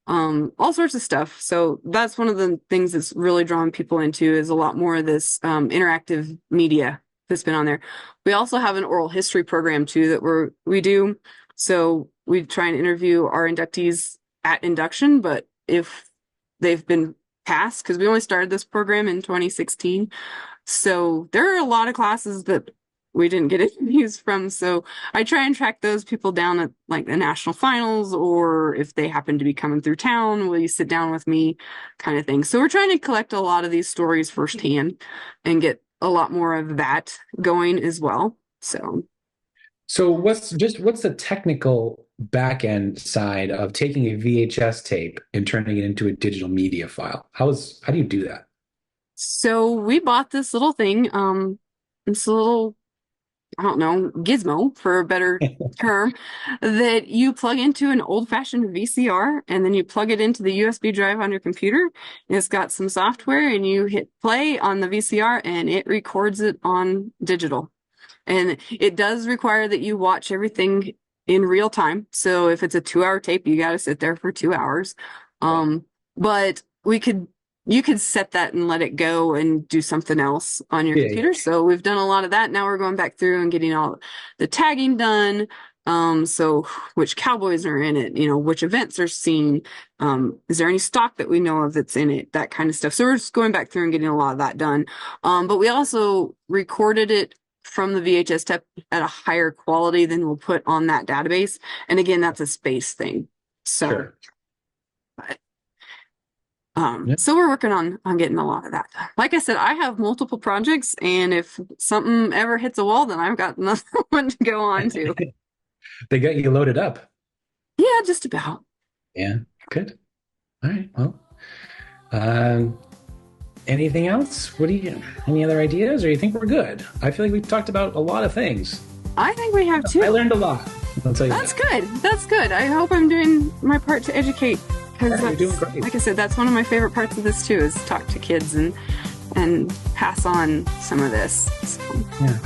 All sorts of stuff. So that's one of the things that's really drawing people into is a lot more of this interactive media that's been on there. We also have an oral history program too that we do. So we try and interview our inductees at induction, but if they've been passed, because we only started this program in 2016. So there are a lot of classes that we didn't get interviews from. So I try and track those people down at like the national finals, or if they happen to be coming through town, will you sit down with me, kind of thing. So we're trying to collect a lot of these stories firsthand and get a lot more of that going as well. So what's the technical back end side of taking a VHS tape and turning it into a digital media file? How do you do that? So we bought this little thing, this little, I don't know, gizmo for a better term, that you plug into an old-fashioned VCR, and then you plug it into the USB drive on your computer. And it's got some software, and you hit play on the VCR, and it records it on digital. And it does require that you watch everything in real time. So if it's a 2-hour tape, you got to sit there for 2 hours. But you could set that and let it go and do something else on your computer. So we've done a lot of that. Now we're going back through and getting all the tagging done. So which cowboys are in it, which events are seen. Is there any stock that we know of that's in it? That kind of stuff. So we're just going back through and getting a lot of that done. But we also recorded it from the VHS tape at a higher quality than we'll put on that database. And again, that's a space thing. So, Sure. So we're working on getting a lot of that done. Like I said, I have multiple projects, and if something ever hits a wall, then I've got another one to go on to. They got you loaded up. Yeah, just about. Yeah, good. All right. Well, anything else? Any other ideas, or you think we're good? I feel like we've talked about a lot of things. I think we have too. I learned a lot. I'll tell you That's good. That's good. I hope I'm doing my part to educate. Because you're doing great. like I said, that's one of my favorite parts of this too, is talk to kids and pass on some of this. So. Yeah.